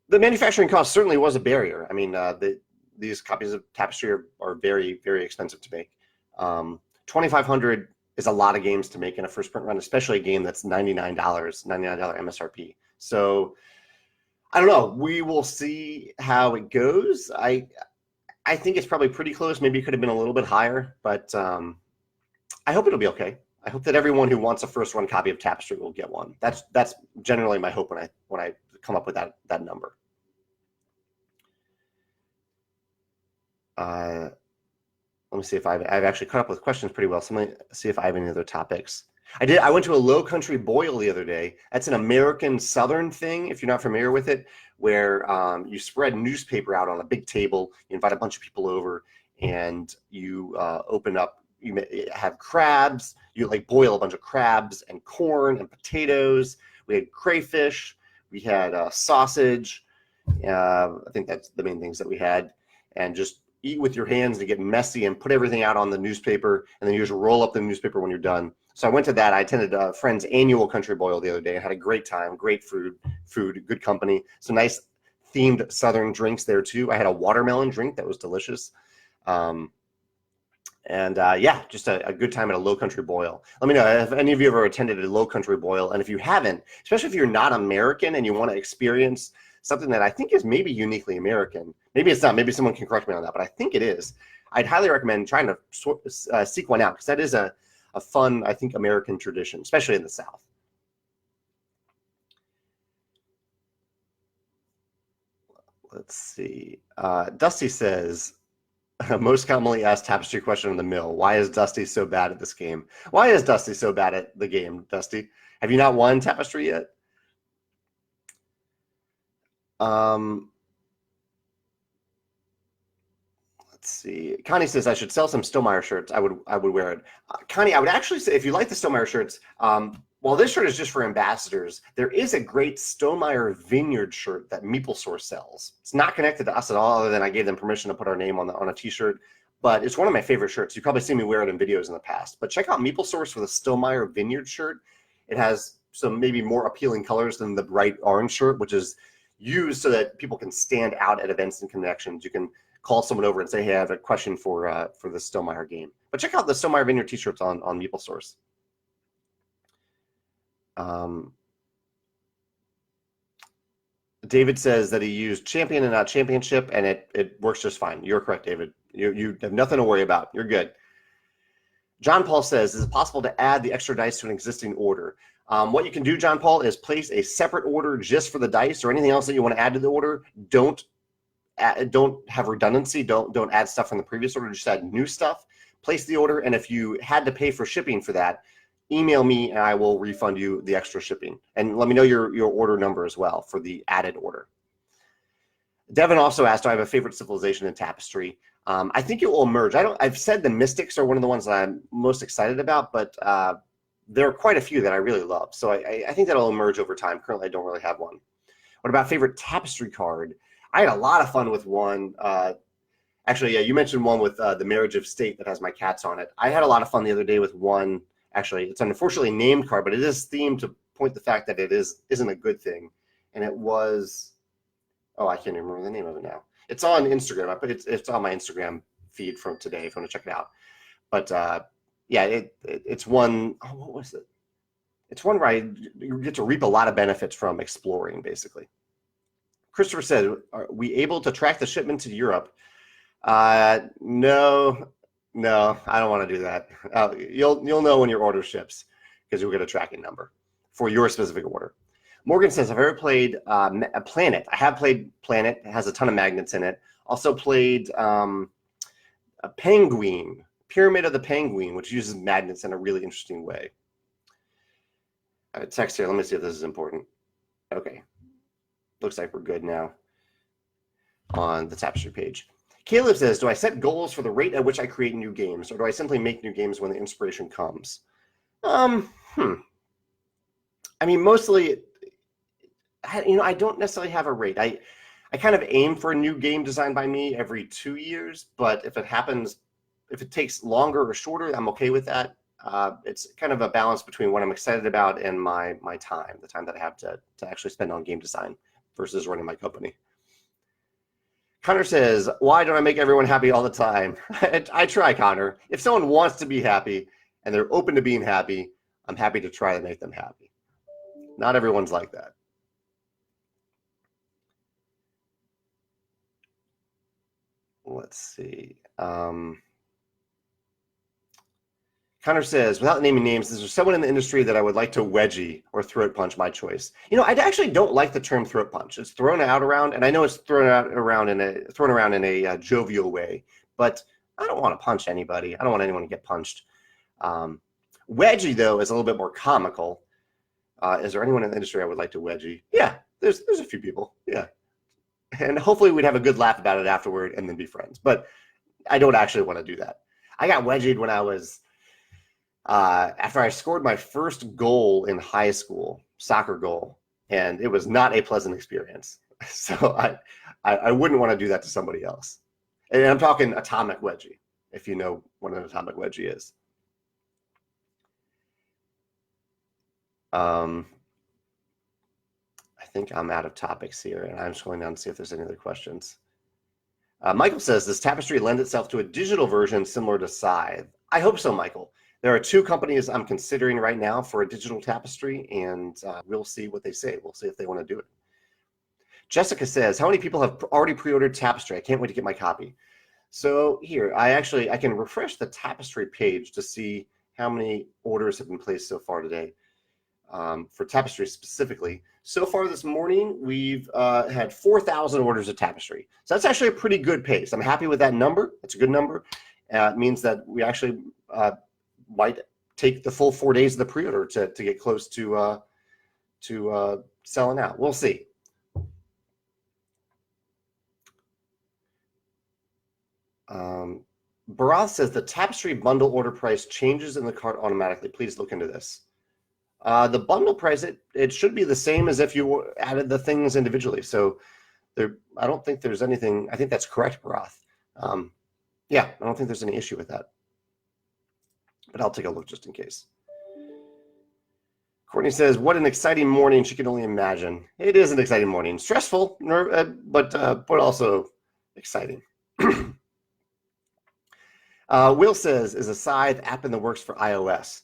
The manufacturing cost certainly was a barrier. I mean, these copies of Tapestry are very, very expensive to make. 2,500 is a lot of games to make in a first print run, especially a game that's $99 MSRP. So I don't know. We will see how it goes. I think it's probably pretty close. Maybe it could have been a little bit higher, but I hope it'll be okay. I hope that everyone who wants a first run copy of Tapestry will get one. That's generally my hope when I come up with that number. Let me see if I've actually caught up with questions pretty well. So let me see if I have any other topics. I went to a Low Country Boil the other day. That's an American Southern thing, if you're not familiar with it, where you spread newspaper out on a big table, you invite a bunch of people over, and you open up, you have crabs, you like boil a bunch of crabs and corn and potatoes. We had crayfish, we had sausage. I think that's the main things that we had. And just eat with your hands to get messy and put everything out on the newspaper, and then you just roll up the newspaper when you're done. So I went to that. I attended a friend's annual country boil the other day and had a great time, great food, good company. Some nice themed Southern drinks there too. I had a watermelon drink that was delicious. Yeah, just a good time at a Low Country Boil. Let me know if any of you ever attended a Low Country Boil, and if you haven't, especially if you're not American and you want to experience something that I think is maybe uniquely American. Maybe it's not. Maybe someone can correct me on that, but I think it is. I'd highly recommend trying to seek one out, because that is a fun, I think, American tradition, especially in the South. Let's see. Dusty says, most commonly asked Tapestry question in the mill. Why is Dusty so bad at this game? Why is Dusty so bad at the game, Dusty? Have you not won Tapestry yet? Let's see. Connie says I should sell some Stonemeyer shirts. I would wear it. Connie, I would actually say if you like the Stonemeyer shirts, while this shirt is just for ambassadors, there is a great Stonemeyer Vineyard shirt that MeepleSource sells. It's not connected to us at all, other than I gave them permission to put our name on a t-shirt, but it's one of my favorite shirts. You've probably seen me wear it in videos in the past, but check out MeepleSource for the Stonemeyer Vineyard shirt. It has some maybe more appealing colors than the bright orange shirt, which is used so that people can stand out at events and connections. You can call someone over and say, hey, I have a question for the Stonemeyer game. But check out the Stonemeyer Vineyard t-shirts on MeepleSource. David says that he used champion and not championship, and it works just fine. You're correct, David. You have nothing to worry about. You're good. John Paul says, is it possible to add the extra dice to an existing order? What you can do, John Paul, is place a separate order just for the dice or anything else that you want to add to the order. Don't have redundancy. Don't add stuff from the previous order. Just add new stuff. Place the order, and if you had to pay for shipping for that, email me and I will refund you the extra shipping. And let me know your order number as well for the added order. Devin also asked, do I have a favorite civilization in Tapestry? I think it will emerge. I've said the Mystics are one of the ones that I'm most excited about, but there are quite a few that I really love. So I think that'll emerge over time. Currently, I don't really have one. What about favorite Tapestry card? I had a lot of fun with one. Actually, yeah, you mentioned one with the Marriage of State that has my cats on it. I had a lot of fun the other day with one. Actually, it's an unfortunately named card, but it is themed to point the fact that it isn't a good thing. And it was, oh, I can't even remember the name of it now. It's on Instagram. It's on my Instagram feed from today if you want to check it out. But yeah, it's one, oh, what was it? It's one where you get to reap a lot of benefits from exploring, basically. Christopher said, are we able to track the shipment to Europe? No, I don't want to do that. You'll know when your order ships because you'll get a tracking number for your specific order. Morgan says, I've ever played a Planet. I have played Planet. It has a ton of magnets in it. Also played a Penguin, Pyramid of the Penguin, which uses magnets in a really interesting way. I have a text here. Let me see if this is important. Okay. Looks like we're good now on the Tapestry page. Caleb says, do I set goals for the rate at which I create new games, or do I simply make new games when the inspiration comes? I mean, mostly, I don't necessarily have a rate. I kind of aim for a new game designed by me every 2 years, but if it takes longer or shorter, I'm okay with that. It's kind of a balance between what I'm excited about and my time, the time that I have to actually spend on game design versus running my company. Connor says, why don't I make everyone happy all the time? I try, Connor. If someone wants to be happy and they're open to being happy, I'm happy to try to make them happy. Not everyone's like that. Let's see. Connor says, without naming names, is there someone in the industry that I would like to wedgie or throat punch? My choice. I actually don't like the term throat punch. It's thrown out around, and I know it's thrown around in a jovial way, but I don't want to punch anybody. I don't want anyone to get punched. Wedgie, though, is a little bit more comical. Is there anyone in the industry I would like to wedgie? Yeah, there's a few people. Yeah, and hopefully we'd have a good laugh about it afterward and then be friends. But I don't actually want to do that. I got wedgied when I was. After I scored my first goal in high school, soccer goal, and it was not a pleasant experience. So I wouldn't want to do that to somebody else. And I'm talking atomic wedgie, if you know what an atomic wedgie is. I think I'm out of topics here, and I'm just going down to see if there's any other questions. Michael says, does Tapestry lend itself to a digital version similar to Scythe? I hope so, Michael. There are 2 companies I'm considering right now for a digital Tapestry, and we'll see what they say. We'll see if they want to do it. Jessica says, how many people have already pre-ordered Tapestry? I can't wait to get my copy. So here, I can refresh the Tapestry page to see how many orders have been placed so far today. For Tapestry specifically. So far this morning, we've had 4,000 orders of Tapestry. So that's actually a pretty good pace. I'm happy with that number. It's a good number. It means that we actually might take the full 4 days of the pre-order to get close to selling out. We'll see. Barath says the Tapestry bundle order price changes in the cart automatically. Please look into this. The bundle price, it should be the same as if you added the things individually. So I don't think there's anything. I think that's correct, Barath. Yeah, I don't think there's any issue with that. But I'll take a look just in case. Courtney says, what an exciting morning. She can only imagine. It is an exciting morning. Stressful, but also exciting. Will says, is a Scythe app in the works for iOS?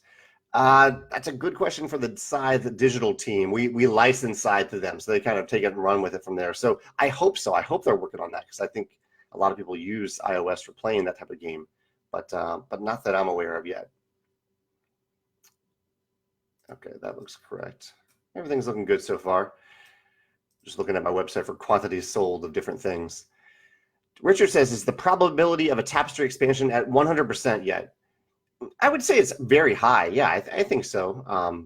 That's a good question for the Scythe digital team. We license Scythe to them, so they kind of take it and run with it from there. So I hope so. I hope they're working on that, because I think a lot of people use iOS for playing that type of game, but not that I'm aware of yet. Okay, that looks correct. Everything's looking good so far. Just looking at my website for quantities sold of different things. Richard says, is the probability of a Tapestry expansion at 100% yet? I would say it's very high. Yeah, I think so.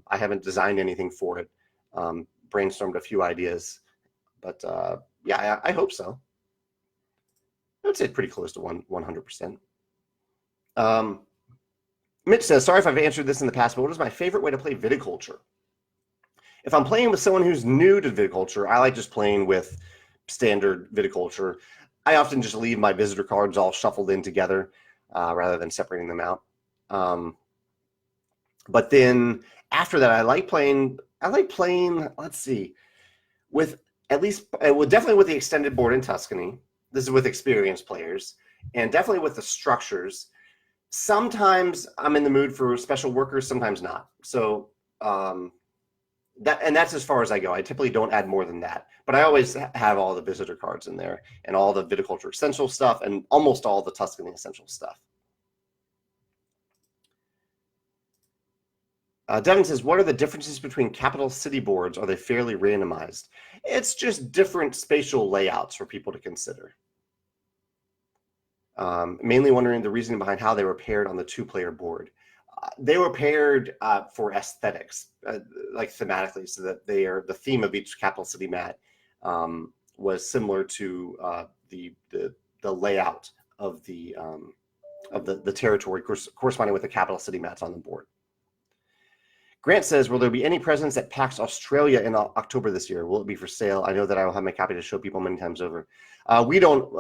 I haven't designed anything for it. Brainstormed a few ideas, but yeah, I hope so. I would say pretty close to 100%. Mitch says, sorry if I've answered this in the past, but what is my favorite way to play Viticulture? If I'm playing with someone who's new to Viticulture, I like just playing with standard Viticulture. I often just leave my visitor cards all shuffled in together rather than separating them out. But then after that, I like playing, let's see, with definitely with the extended board in Tuscany. This is with experienced players, and definitely with the structures. Sometimes I'm in the mood for special workers, sometimes not. So that's as far as I go. I typically don't add more than that, but I always have all the visitor cards in there and all the Viticulture essential stuff and almost all the Tuscany essential stuff. Devin says, what are the differences between capital city boards? Are they fairly randomized? It's just different spatial layouts for people to consider. Mainly wondering the reasoning behind how they were paired on the two-player board. They were paired for aesthetics, like thematically, so that the theme of each capital city mat was similar to the layout of the territory corresponding with the capital city mats on the board. Grant says, will there be any presence at PAX Australia in October this year? Will it be for sale? I know that I will have my copy to show people many times over. We don't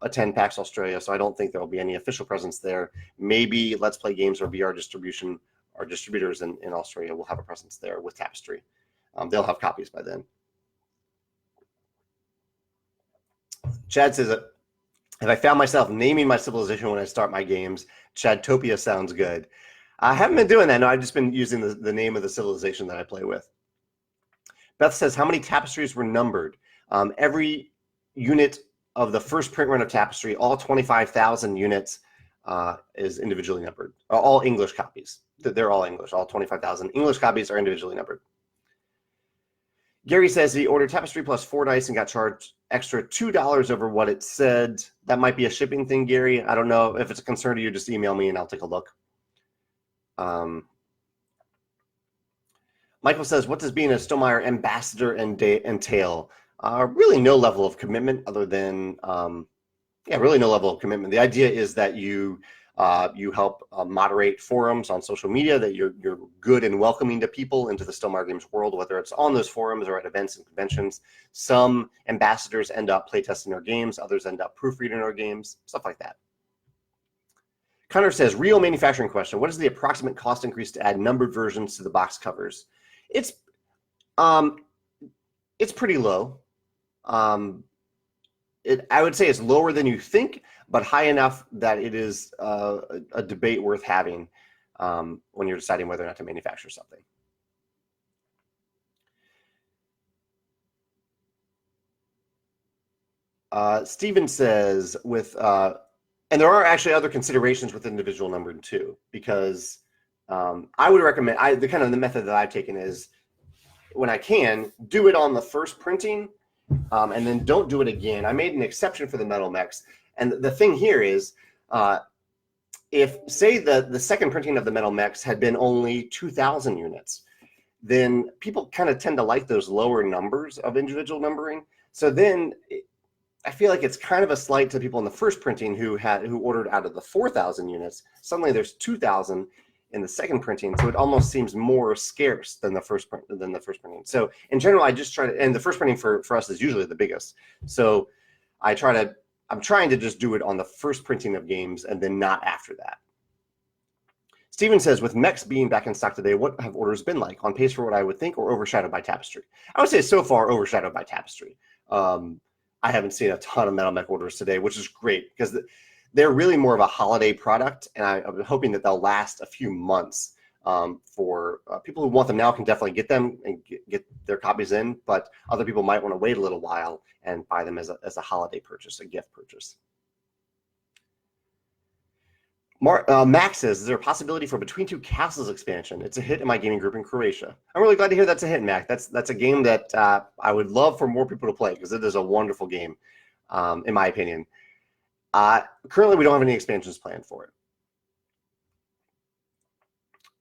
attend PAX Australia, so I don't think there will be any official presence there. Maybe Let's Play Games or VR Distribution, our distributors in Australia, will have a presence there with Tapestry. They'll have copies by then. Chad says, have I found myself naming my civilization when I start my games? Chadtopia sounds good. I haven't been doing that. No, I've just been using the name of the civilization that I play with. Beth says, how many tapestries were numbered? Every unit of the first print run of Tapestry, all 25,000 units is individually numbered. All English copies. They're all English. All 25,000 English copies are individually numbered. Gary says he ordered Tapestry plus 4 dice and got charged extra $2 over what it said. That might be a shipping thing, Gary. I don't know. If it's a concern to you, just email me and I'll take a look. Michael says, what does being a Stonemaier ambassador entail? Really no level of commitment other than, really no level of commitment. The idea is that you help moderate forums on social media, that you're good and welcoming to people into the Stonemaier Games world, whether it's on those forums or at events and conventions. Some ambassadors end up playtesting our games, others end up proofreading our games, stuff like that. Connor says, real manufacturing question. What is the approximate cost increase to add numbered versions to the box covers? It's pretty low. I would say it's lower than you think, but high enough that it is a debate worth having when you're deciding whether or not to manufacture something. Steven says, and there are actually other considerations with individual numbering too, because I would recommend, the method that I've taken is, when I can, do it on the first printing and then don't do it again. I made an exception for the metal mechs. And the thing here is, if, say, the second printing of the metal mechs had been only 2,000 units, then people kind of tend to like those lower numbers of individual numbering. So then I feel like it's kind of a slight to people in the first printing who ordered out of the 4,000 units. Suddenly there's 2,000. in the second printing, so it almost seems more scarce than the first printing. So in general, I just try to, and the first printing for us is usually the biggest. So I'm trying to just do it on the first printing of games and then not after that. Steven says, with mechs being back in stock today, what have orders been like? On pace for what I would think, or overshadowed by Tapestry? I would say so far overshadowed by Tapestry. I haven't seen a ton of metal mech orders today, which is great because they're really more of a holiday product, and I'm hoping that they'll last a few months. For people who want them now can definitely get them and get their copies in, but other people might want to wait a little while and buy them as a holiday purchase, a gift purchase. Max says, is there a possibility for Between Two Castles expansion? It's a hit in my gaming group in Croatia. I'm really glad to hear that's a hit, Mac. That's a game that I would love for more people to play because it is a wonderful game, in my opinion. Currently, we don't have any expansions planned for it.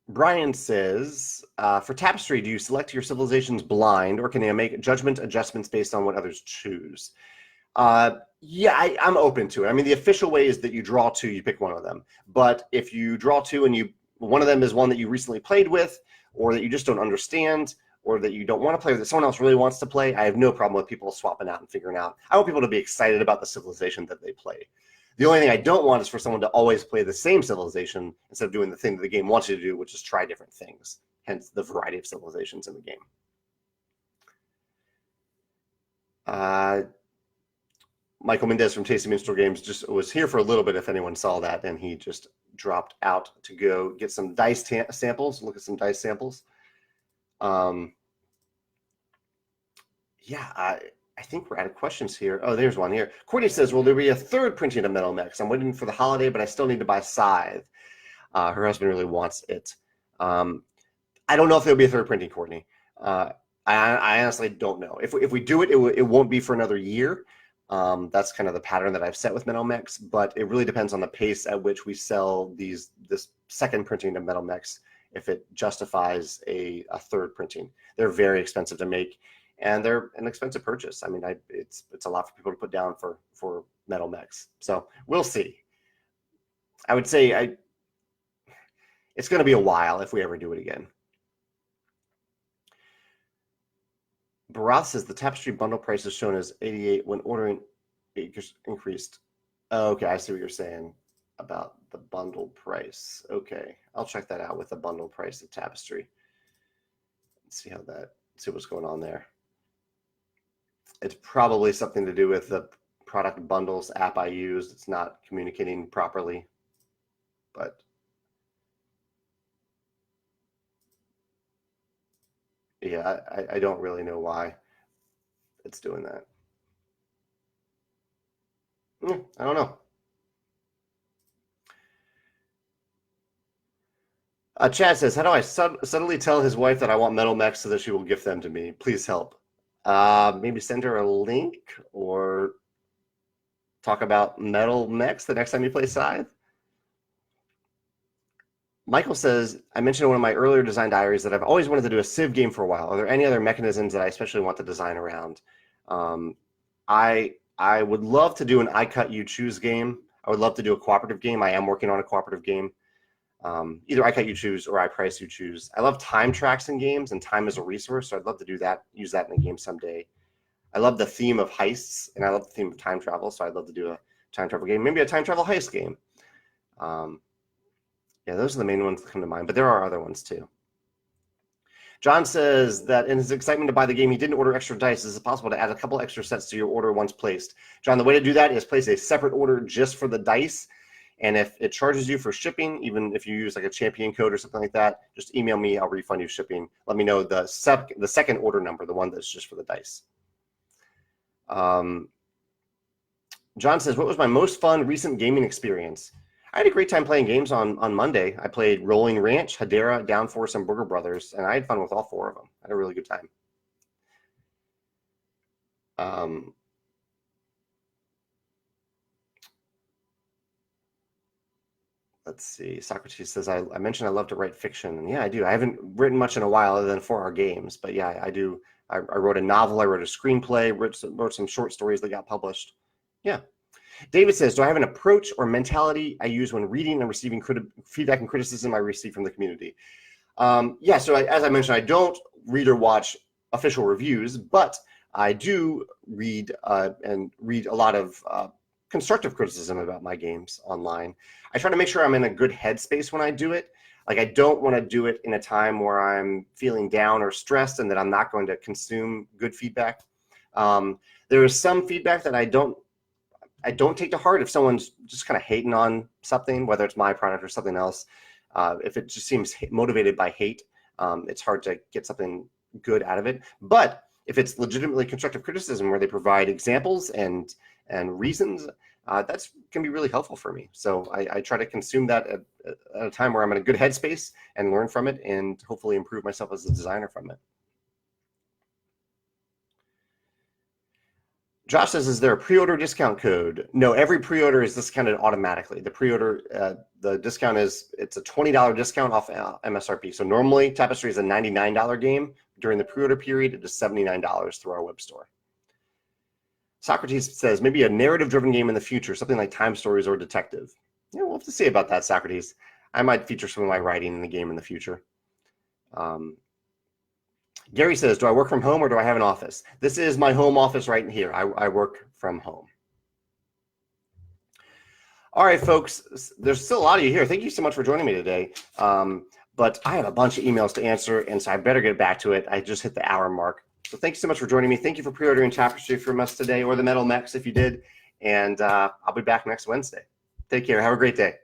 Brian says, for Tapestry, do you select your civilizations blind, or can you make judgment adjustments based on what others choose? Yeah, I'm open to it. I mean, the official way is that you draw two, you pick one of them. But if you draw two and one of them is one that you recently played with, or that you just don't understand, or that you don't want to play with, that someone else really wants to play, I have no problem with people swapping out and figuring out. I want people to be excited about the civilization that they play. The only thing I don't want is for someone to always play the same civilization instead of doing the thing that the game wants you to do, which is try different things, hence the variety of civilizations in the game. Michael Mendez from Tasty Minstrel Games just was here for a little bit, if anyone saw that, and he just dropped out to go get some dice samples, look at some dice samples. Yeah, I think we're out of questions here. Oh, there's one here. Courtney says, will there be a third printing of Metal Mechs? I'm waiting for the holiday, but I still need to buy Scythe. Her husband really wants it. I don't know if there'll be a third printing, Courtney. I honestly don't know. If we do it, it won't be for another year. That's kind of the pattern that I've set with Metal Mechs, but it really depends on the pace at which we sell this second printing of Metal Mechs, if it justifies a third printing. They're very expensive to make, and they're an expensive purchase. I mean, it's a lot for people to put down for Metal Mechs. So we'll see. I would say it's going to be a while if we ever do it again. Barath says the Tapestry bundle price is shown as 88 when ordering increased. Oh, okay, I see what you're saying about the bundle price. Okay, I'll check that out with the bundle price of Tapestry. See what's going on there. It's probably something to do with the product bundles app I use. It's not communicating properly, but yeah, I don't really know why it's doing that. I don't know. Chad says, how do I subtly tell his wife that I want Metal Mechs so that she will gift them to me? Please help. Maybe send her a link or talk about Metal Mechs the next time you play Scythe. Michael says, I mentioned in one of my earlier design diaries that I've always wanted to do a Civ game for a while. Are there any other mechanisms that I especially want to design around? I would love to do an I Cut You Choose game. I would love to do a cooperative game. I am working on a cooperative game. Either I Cut You Choose or I Price You Choose. I love time tracks in games, and time is a resource, so I'd love to do that, use that in a game someday. I love the theme of heists, and I love the theme of time travel, so I'd love to do a time travel game, maybe a time travel heist game. Yeah, those are the main ones that come to mind, but there are other ones too. John says that in his excitement to buy the game, he didn't order extra dice. Is it possible to add a couple extra sets to your order once placed? John, the way to do that is place a separate order just for the dice. And if it charges you for shipping, even if you use like a champion code or something like that, just email me. I'll refund you shipping. Let me know the second order number, the one that's just for the dice. John says, what was my most fun recent gaming experience? I had a great time playing games on Monday. I played Rolling Ranch, Hedera, Downforce, and Burger Brothers, and I had fun with all four of them. I had a really good time. Let's see. Socrates says, I mentioned I love to write fiction. And yeah, I do. I haven't written much in a while other than for our games. But yeah, I do. I wrote a novel. I wrote a screenplay, wrote some short stories that got published. Yeah. David says, do I have an approach or mentality I use when reading and receiving feedback and criticism I receive from the community? Yeah, so as I mentioned, I don't read or watch official reviews, but I do read and read a lot of constructive criticism about my games online. I try to make sure I'm in a good headspace when I do it. Like, I don't want to do it in a time where I'm feeling down or stressed and that I'm not going to consume good feedback. There is some feedback that I don't take to heart if someone's just kind of hating on something, whether it's my product or something else. If it just seems motivated by hate, it's hard to get something good out of it. But if it's legitimately constructive criticism where they provide examples and reasons, that's can be really helpful for me. So I try to consume that at a time where I'm in a good headspace and learn from it and hopefully improve myself as a designer from it. Josh says, is there a pre-order discount code? No, every pre-order is discounted automatically. The pre-order, the discount it's a $20 discount off MSRP. So normally Tapestry is a $99 game. During the pre-order period, it is $79 through our web store. Socrates says, maybe a narrative-driven game in the future, something like Time Stories or Detective. Yeah, we'll have to see about that, Socrates. I might feature some of my writing in the game in the future. Gary says, do I work from home or do I have an office? This is my home office right here. I work from home. All right, folks, there's still a lot of you here. Thank you so much for joining me today. But I have a bunch of emails to answer, and so I better get back to it. I just hit the hour mark. So thank you so much for joining me. Thank you for pre-ordering Tapestry from us today, or the Metal Mechs if you did. And I'll be back next Wednesday. Take care. Have a great day.